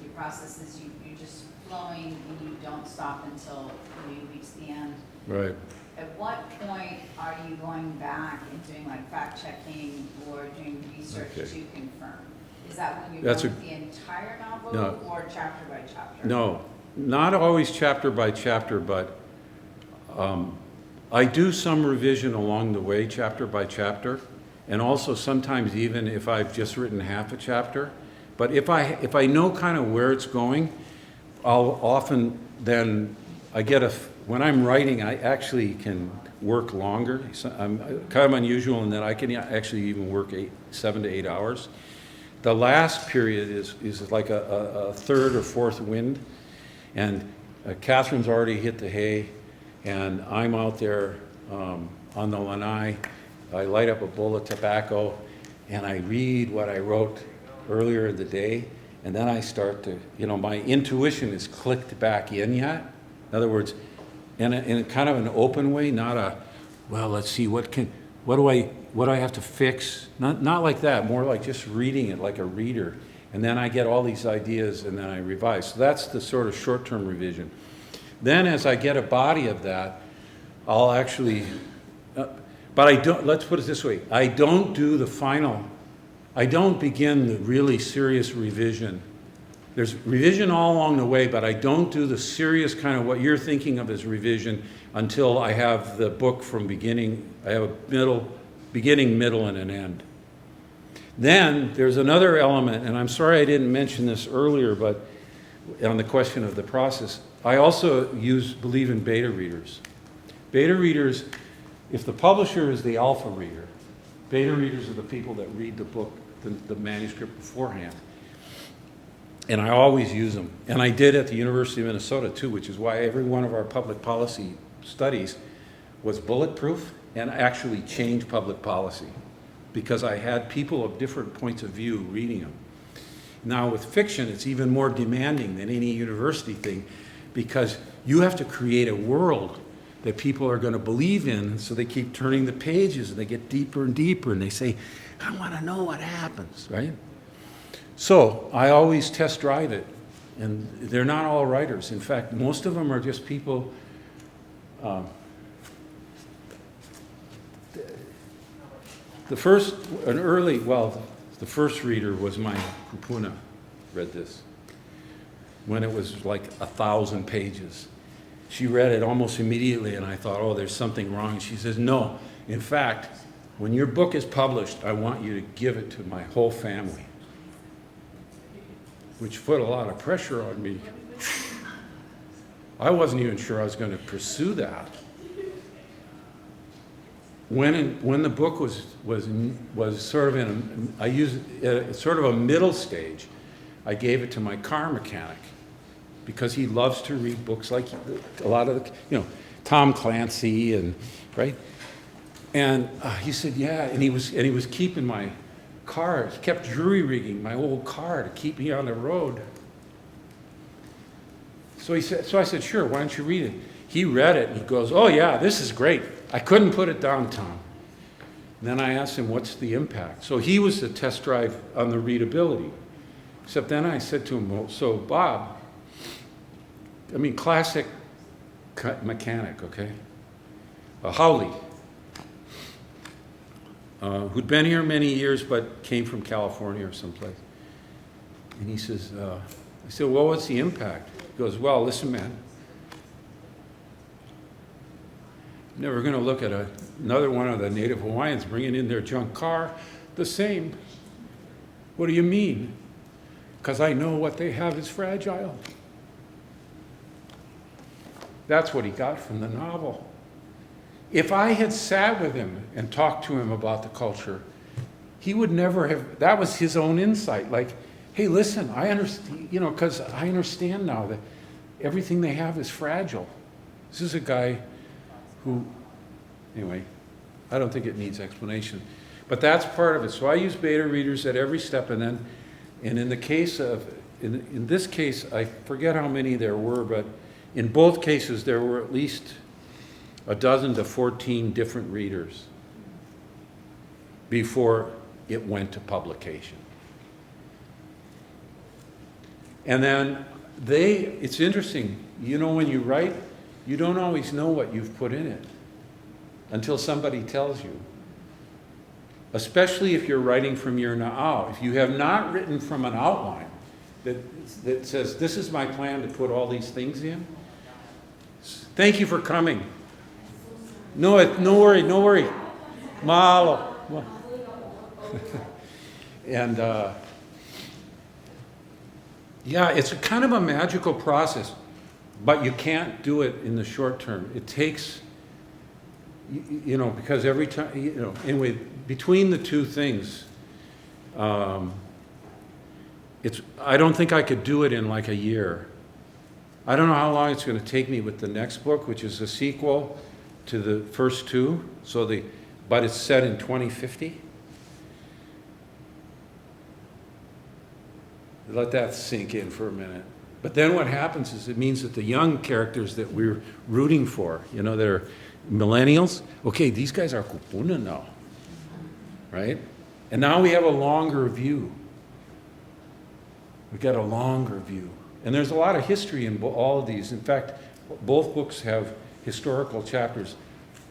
your processes, you're just flowing and you don't stop until you reach the end. Right. At what point are you going back and doing like fact checking or doing research to confirm? Is that when you're done with the entire novel or chapter by chapter? No, not always chapter by chapter, but I do some revision along the way, chapter by chapter, and also sometimes even if I've just written half a chapter. But if I know kind of where it's going, I'll often then, when I'm writing, I actually can work longer. I'm kind of unusual in that I can actually even work 7 to 8 hours. The last period is like a third or fourth wind, and Catherine's already hit the hay, and I'm out there on the lanai. I light up a bowl of tobacco, and I read what I wrote earlier in the day, and then I start to, my intuition is clicked back in yet. In other words, in a kind of an open way, not a, well, let's see, what do I have to fix? Not like that, more like just reading it like a reader. And then I get all these ideas and then I revise. So that's the sort of short-term revision. Then as I get a body of that, I'll actually, but I don't, let's put it this way, I don't begin the really serious revision. There's revision all along the way, but I don't do the serious kind of what you're thinking of as revision until I have the book from beginning. I have a middle, beginning, middle, and an end. Then there's another element, and I'm sorry I didn't mention this earlier, but on the question of the process, I also believe in beta readers. Beta readers, if the publisher is the alpha reader, beta readers are the people that read the book, the manuscript beforehand. And I always use them. And I did at the University of Minnesota too, which is why every one of our public policy studies was bulletproof and actually changed public policy, because I had people of different points of view reading them. Now with fiction, it's even more demanding than any university thing, because you have to create a world that people are going to believe in, so they keep turning the pages and they get deeper and deeper and they say, I want to know what happens, right? So I always test drive it, and they're not all writers. In fact, most of them are just people. The first reader was my kupuna, read this, when it was like 1,000 pages. She read it almost immediately, and I thought, oh, there's something wrong. She says, no, in fact, when your book is published, I want you to give it to my whole family, which put a lot of pressure on me. I wasn't even sure I was going to pursue that. When the book was sort of sort of a middle stage, I gave it to my car mechanic, because he loves to read books like a lot of the, Tom Clancy and right. And he said, yeah, and he was keeping my car. He kept jury rigging my old car to keep me on the road. So I said, sure, why don't you read it? He read it and he goes, oh yeah, this is great. I couldn't put it down, Tom. And then I asked him, what's the impact? So he was the test drive on the readability. Except then I said to him, well, so Bob, classic mechanic, okay? Howley, who'd been here many years but came from California or someplace. And he says, I said, well, what's the impact? He goes, well, listen, man. Never going to look at another one of the Native Hawaiians bringing in their junk car the same. What do you mean? Because I know what they have is fragile. That's what he got from the novel. If I had sat with him and talked to him about the culture, he would never have, that was his own insight. Like, hey, listen, I understand, because I understand now that everything they have is fragile. This is a guy who, anyway, I don't think it needs explanation. But that's part of it. So I use beta readers at every step, and in the case of, in this case, I forget how many there were, but in both cases there were at least 12 to 14 different readers before it went to publication. And then it's interesting, when you write, you don't always know what you've put in it until somebody tells you. Especially if you're writing from your na'au. If you have not written from an outline that says, this is my plan to put all these things in, thank you for coming. No worry. Mahalo. And yeah, it's kind of a magical process, but you can't do it in the short term. It takes, because every time, anyway, between the two things, I don't think I could do it in like a year. I don't know how long it's going to take me with the next book, which is a sequel to the first two, but it's set in 2050. Let that sink in for a minute. But then what happens is it means that the young characters that we're rooting for, that are millennials, okay, these guys are kupuna now, right? And now we have a longer view. We've got a longer view. And there's a lot of history in all of these. In fact, both books have historical chapters.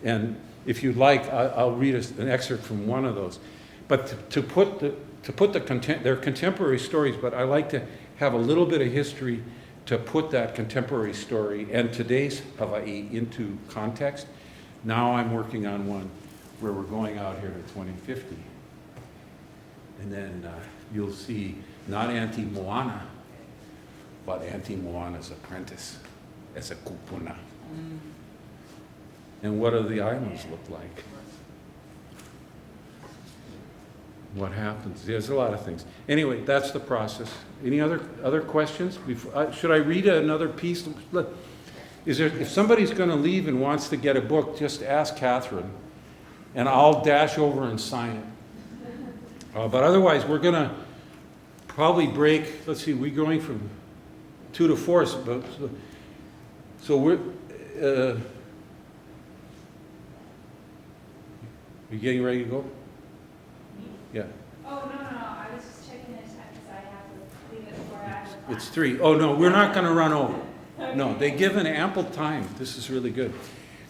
And if you'd like, I'll read an excerpt from one of those. But to put they're contemporary stories, but I like to have a little bit of history to put that contemporary story and today's Hawaii into context. Now I'm working on one where we're going out here to 2050. And then you'll see not Auntie Moana, but Auntie Moana's apprentice as a kupuna. And what do the islands look like? What happens? There's a lot of things. Anyway, that's the process. Any other questions? Should I read another piece? If somebody's going to leave and wants to get a book, just ask Catherine, and I'll dash over and sign it. But otherwise, we're going to probably break. Let's see, we're going from 2 to 4. So we're. You getting ready to go? Yeah. Oh, no, I was just checking the time because I have to leave it before I have the It's 3. Oh, no, we're not going to run over. No, they give an ample time. This is really good.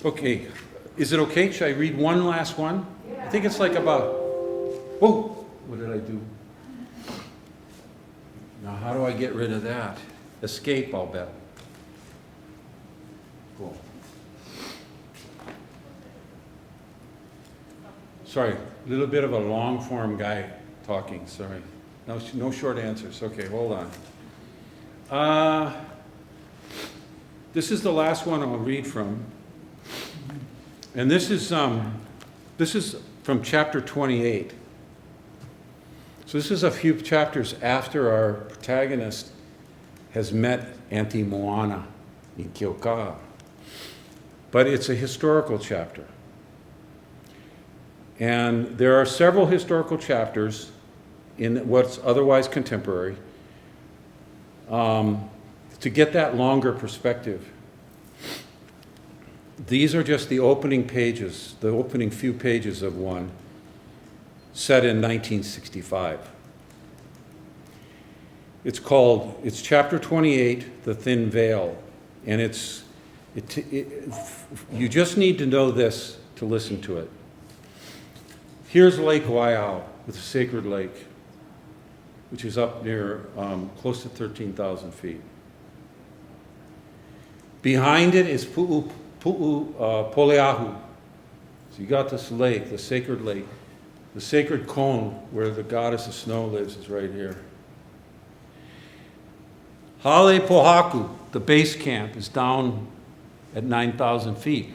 Okay, is it okay? Should I read one last one? Yeah. I think it's like about, oh, what did I do? Now, how do I get rid of that? Escape, I'll bet. Cool. Sorry, a little bit of a long-form guy talking, sorry. No short answers. Okay, hold on. This is the last one I'll read from. And this is from chapter 28. So this is a few chapters after our protagonist has met Auntie Moana in Kiokaa. But it's a historical chapter. And there are several historical chapters in what's otherwise contemporary to get that longer perspective. These are just the opening pages, the opening few pages of one set in 1965. It's chapter 28, The Thin Veil, and you just need to know this to listen to it. Here's Lake Waiau, the sacred lake, which is up near close to 13,000 feet. Behind it is Pu'u Poleahu. So you got this lake, the sacred lake. The sacred cone where the goddess of snow lives is right here. Hale Pohaku, the base camp, is down at 9,000 feet.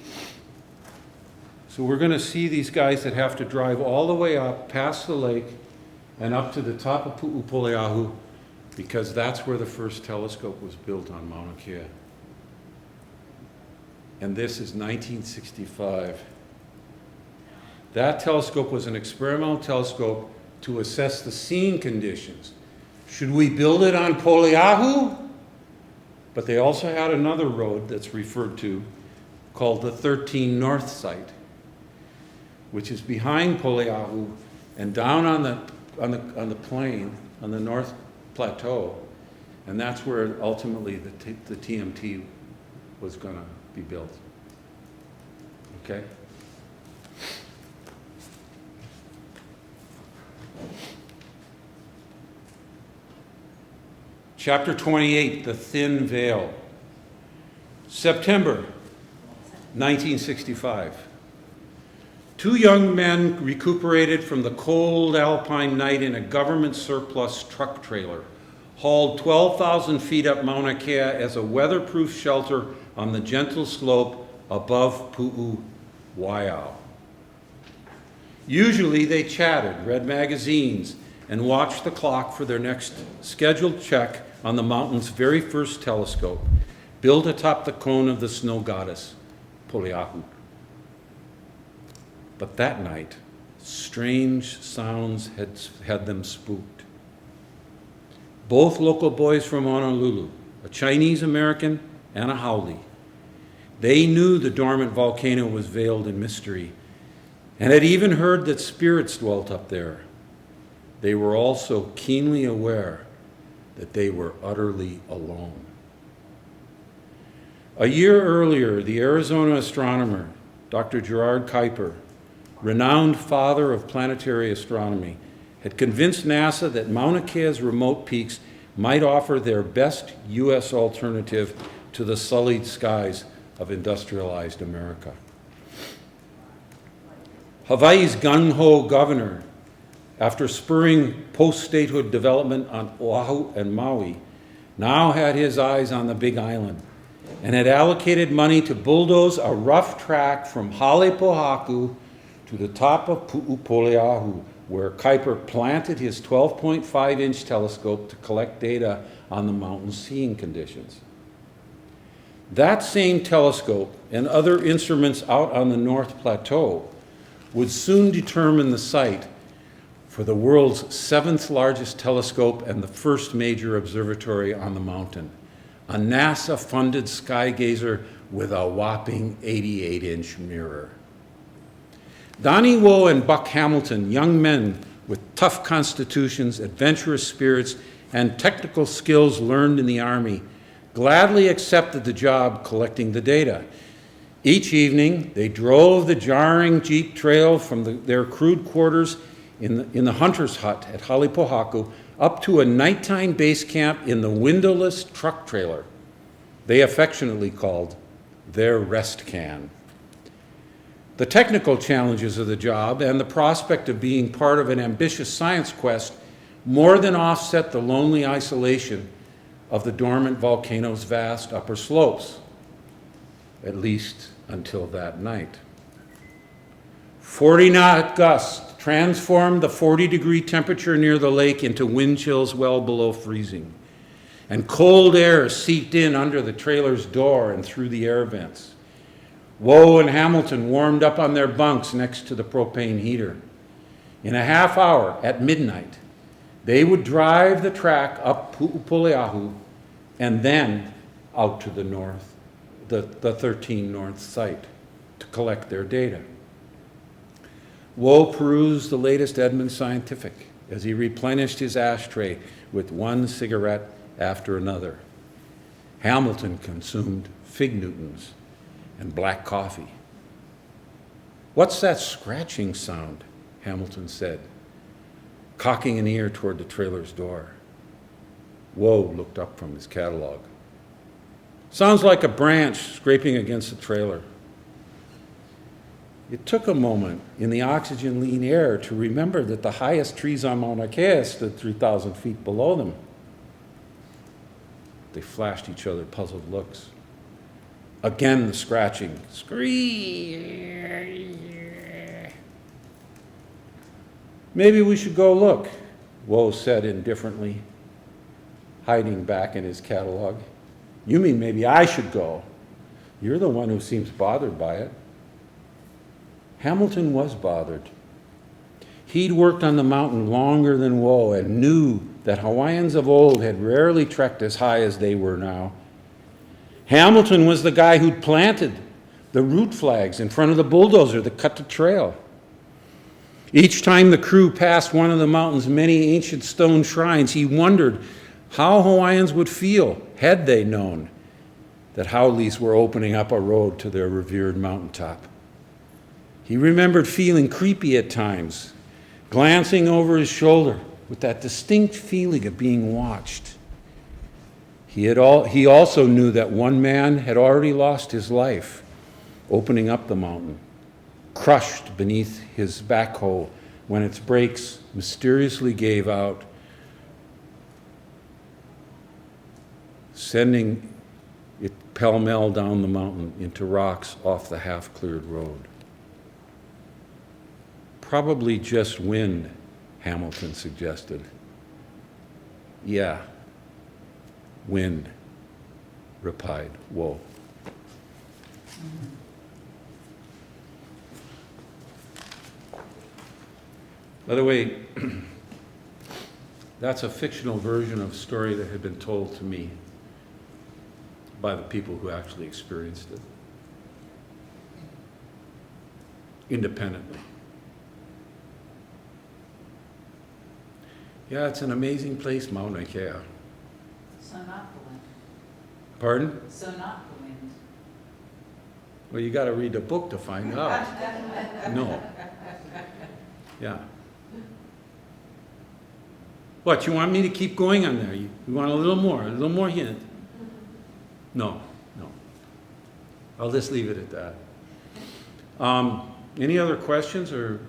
So we're going to see these guys that have to drive all the way up past the lake and up to the top of Pu'u Poleahu, because that's where the first telescope was built on Mauna Kea. And this is 1965. That telescope was an experimental telescope to assess the seeing conditions. Should we build it on Poleahu? But they also had another road that's referred to called the 13 North site, which is behind Poleahu and down on the plain, on the North Plateau, and that's where ultimately the TMT was going to be built. Okay? Chapter 28, The Thin Veil. September 1965. 2 young men recuperated from the cold alpine night in a government surplus truck trailer, hauled 12,000 feet up Mauna Kea as a weatherproof shelter on the gentle slope above Pu'u Waiau. Usually they chatted, read magazines, and watched the clock for their next scheduled check on the mountain's very first telescope, built atop the cone of the snow goddess, Poleahu. But that night, strange sounds had them spooked. Both local boys from Honolulu, a Chinese American and a Haole, they knew the dormant volcano was veiled in mystery and had even heard that spirits dwelt up there. They were also keenly aware that they were utterly alone. A year earlier, the Arizona astronomer, Dr. Gerard Kuiper, renowned father of planetary astronomy, had convinced NASA that Mauna Kea's remote peaks might offer their best U.S. alternative to the sullied skies of industrialized America. Hawaii's gung-ho governor, after spurring post-statehood development on Oahu and Maui, now had his eyes on the Big Island and had allocated money to bulldoze a rough track from Halepohaku to the top of Pu'upoleahu, where Kuiper planted his 12.5-inch telescope to collect data on the mountain's seeing conditions. That same telescope and other instruments out on the North Plateau would soon determine the site for the world's 7th largest telescope and the first major observatory on the mountain, a NASA-funded sky gazer with a whopping 88-inch mirror. Donnie Woe and Buck Hamilton, young men with tough constitutions, adventurous spirits, and technical skills learned in the Army, gladly accepted the job collecting the data. Each evening, they drove the jarring jeep trail from their crude quarters in the hunter's hut at Halepohaku up to a nighttime base camp in the windowless truck trailer they affectionately called their rest can. The technical challenges of the job and the prospect of being part of an ambitious science quest more than offset the lonely isolation of the dormant volcano's vast upper slopes, at least until that night. 40-knot gusts transformed the 40-degree temperature near the lake into wind chills well below freezing, and cold air seeped in under the trailer's door and through the air vents. Woe and Hamilton warmed up on their bunks next to the propane heater. In a half hour, at midnight, they would drive the track up Pu'upoleahu and then out to the north, the 13 North site, to collect their data. Woe perused the latest Edmund Scientific as he replenished his ashtray with one cigarette after another. Hamilton consumed fig Newtons and black coffee. "What's that scratching sound?" Hamilton said, cocking an ear toward the trailer's door. Woe looked up from his catalog. "Sounds like a branch scraping against the trailer." It took a moment in the oxygen-lean air to remember that the highest trees on Mauna Kea stood 3,000 feet below them. They flashed each other puzzled looks. Again the scratching. Screech. "Maybe we should go look," Woe said indifferently, hiding back in his catalog. "You mean maybe I should go? You're the one who seems bothered by it." Hamilton was bothered. He'd worked on the mountain longer than Woe and knew that Hawaiians of old had rarely trekked as high as they were now. Hamilton was the guy who'd planted the root flags in front of the bulldozer that cut the trail. Each time the crew passed one of the mountain's many ancient stone shrines, he wondered how Hawaiians would feel had they known that Howleys were opening up a road to their revered mountaintop. He remembered feeling creepy at times, glancing over his shoulder with that distinct feeling of being watched. He also knew that one man had already lost his life opening up the mountain, crushed beneath his backhoe when its brakes mysteriously gave out, sending it pell-mell down the mountain into rocks off the half-cleared road. "Probably just wind," Hamilton suggested. "Yeah, wind," replied Woe. By the way, that's a fictional version of a story that had been told to me by the people who actually experienced it independently. Yeah, it's an amazing place, Mauna Kea. So not the wind. Pardon? So not the wind. Well, you got to read the book to find out. No. Yeah. What, you want me to keep going on there? You want a little more hint? No. I'll just leave it at that. Any other questions or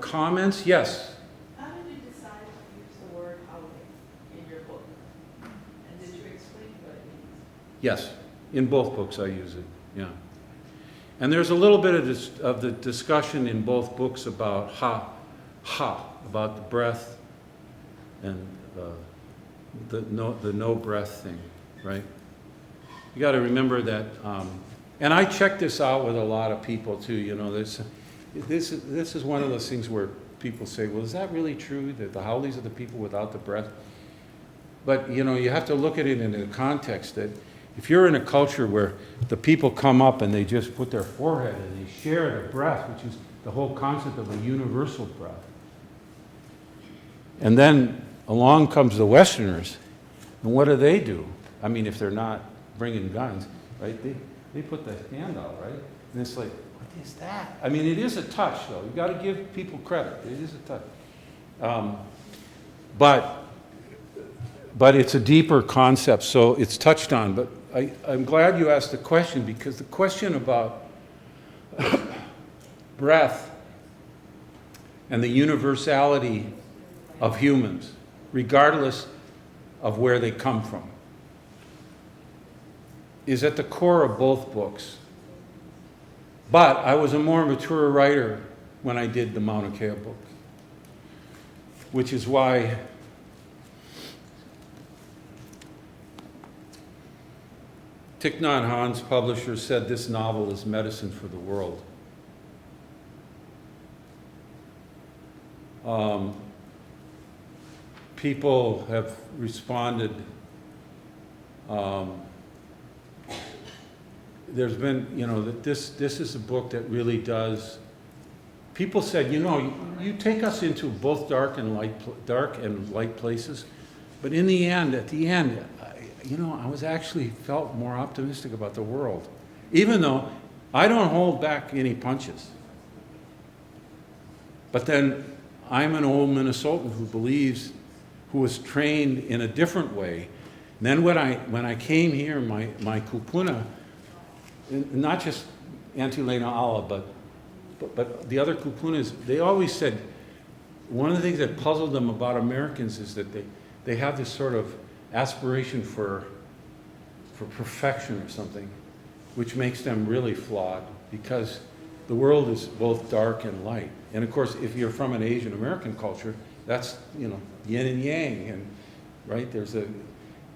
comments? Yes. How did you decide to use the word Hawaiʻi in your book? And did you explain what it means? Yes. In both books I use it, yeah. And there's a little bit of the discussion in both books about about the breath and the no breath thing, right? You got to remember that, and I checked this out with a lot of people too. You know, this is one of those things where people say, "Well, is that really true that the Howleys are the people without the breath?" But you know, you have to look at it in the context that if you're in a culture where the people come up and they just put their forehead and they share the breath, which is the whole concept of a universal breath, and then along comes the Westerners, and what do? I mean, if they're not bringing guns, right? They put the hand out, right? And it's like, what is that? I mean, it is a touch, though. You've got to give people credit. It is a touch. But it's a deeper concept, so it's touched on. But I'm glad you asked the question, because the question about breath and the universality of humans, regardless of where they come from, is at the core of both books. But I was a more mature writer when I did the Mauna Kea book, which is why Thich Nhat Hanh's publisher said this novel is medicine for the world. People have responded. There's been, you know, that this is a book that really does. People said, you know, you take us into both dark and light places, but in the end, at the end, you know, I was actually felt more optimistic about the world, even though I don't hold back any punches. But then I'm an old Minnesotan who was trained in a different way. And then when I came here, my kupuna, not just Auntie Lena Ala, but the other kupunas, they always said, one of the things that puzzled them about Americans is that they have this sort of aspiration for perfection or something, which makes them really flawed, because the world is both dark and light. And of course, if you're from an Asian American culture, that's, you know, yin and yang, and right,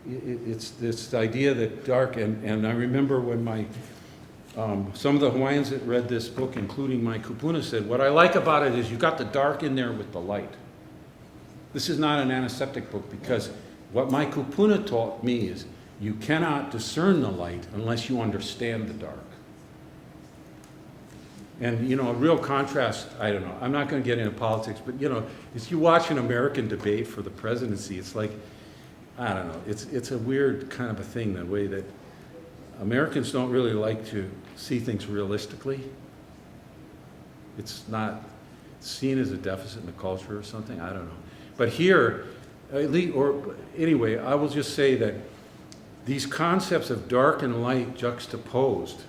it's this idea that dark, and I remember when some of the Hawaiians that read this book, including my kupuna, said, what I like about it is you got the dark in there with the light. This is not an antiseptic book, because what my kupuna taught me is you cannot discern the light unless you understand the dark. And, you know, a real contrast, I don't know, I'm not going to get into politics, but, you know, if you watch an American debate for the presidency, it's like, I don't know, it's a weird kind of a thing, the way that Americans don't really like to see things realistically. It's not seen as a deficit in the culture or something, I don't know. But here, at least, or anyway, I will just say that these concepts of dark and light juxtaposed,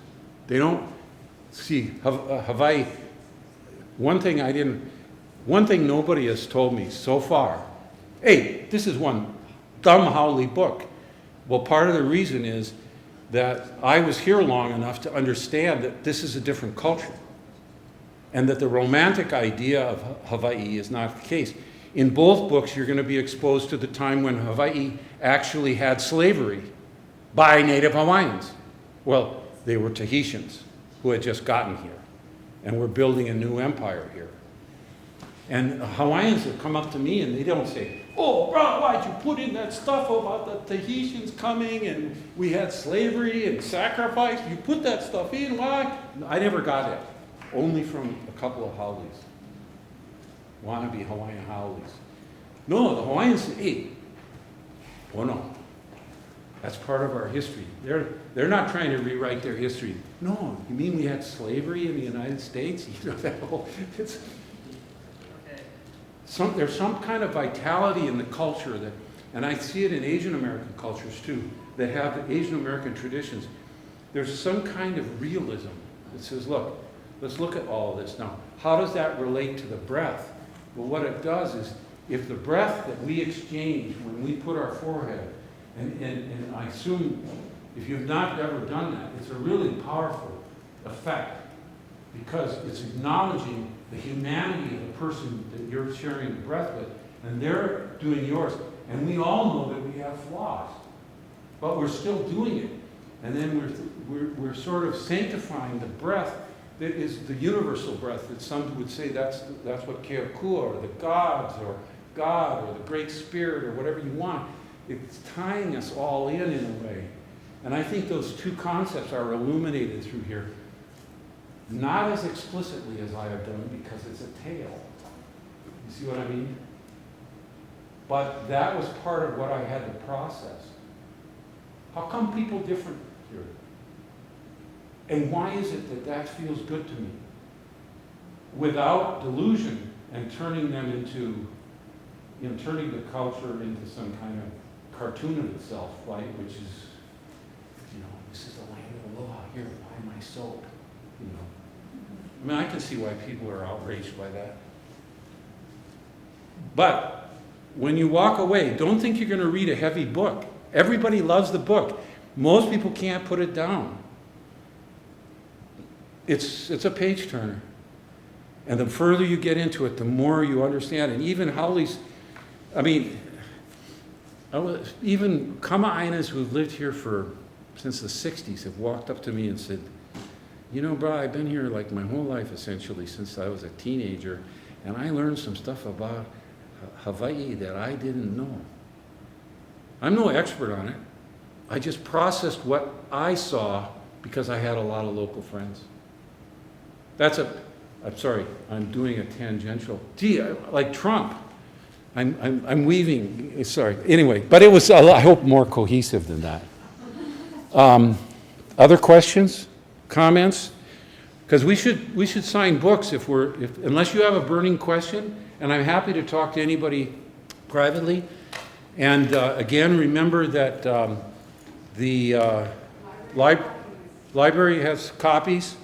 they don't see Hawaii. One thing nobody has told me so far, hey, this is one dumb Howley book. Well, part of the reason is that I was here long enough to understand that this is a different culture, and that the romantic idea of Hawaii is not the case. In both books, you're going to be exposed to the time when Hawaii actually had slavery by Native Hawaiians. Well, they were Tahitians who had just gotten here and were building a new empire here. And Hawaiians have come up to me and they don't say, oh, bro, why'd you put in that stuff about the Tahitians coming and we had slavery and sacrifice? You put that stuff in, why? I never got it. Only from a couple of Howleys. Wannabe Hawaiian Howleys. No, the Hawaiians say, hey, oh no, that's part of our history. They're not trying to rewrite their history. No, you mean we had slavery in the United States? You know, that whole, it's, there's some kind of vitality in the culture that, and I see it in Asian American cultures too, that have the Asian American traditions. There's some kind of realism that says, look, let's look at all of this. Now, how does that relate to the breath? Well, what it does is, if the breath that we exchange when we put our forehead, and I assume if you've not ever done that, it's a really powerful effect, because it's acknowledging the humanity of the person that you're sharing the breath with, and they're doing yours. And we all know that we have flaws, but we're still doing it. And then we're sort of sanctifying the breath that is the universal breath, that some would say that's what Keokua, or the gods, or God, or the Great Spirit, or whatever you want. It's tying us all in a way. And I think those two concepts are illuminated through here, not as explicitly as I have done, because it's a tale. You see what I mean? But that was part of what I had to process. How come people different here? And why is it that that feels good to me? Without delusion and turning them into, turning the culture into some kind of cartoon of itself, right? Which is, this is the land of aloha, here, buy my soap, I mean, I can see why people are outraged by that. But when you walk away, don't think you're going to read a heavy book. Everybody loves the book. Most people can't put it down. It's a page turner. And the further you get into it, the more you understand. And even Howley's, even Kama'ainas who've lived here since the 60s have walked up to me and said, bro, I've been here like my whole life, essentially, since I was a teenager, and I learned some stuff about Hawaii that I didn't know. I'm no expert on it. I just processed what I saw because I had a lot of local friends. I'm sorry, I'm doing a tangential. Gee, like Trump. I'm weaving, sorry. Anyway, but it was, I hope, more cohesive than that. Other questions? Comments? Because we should sign books unless you have a burning question, and I'm happy to talk to anybody privately. And again, remember that the library has copies,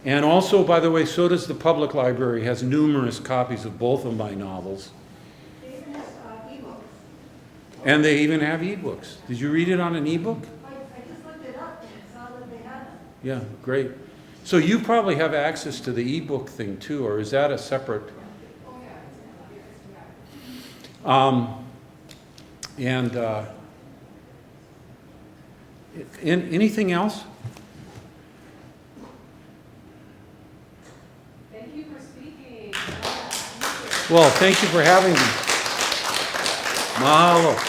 and also, by the way, so does the public library, has numerous copies of both of my novels. They even have ebooks. And they even have ebooks. Did you read it on an ebook? I just looked it up and saw that they had them. Yeah, great. So you probably have access to the ebook thing too, or is that a separate? Anything else? Thank you for speaking. Well, thank you for having me. Mahalo.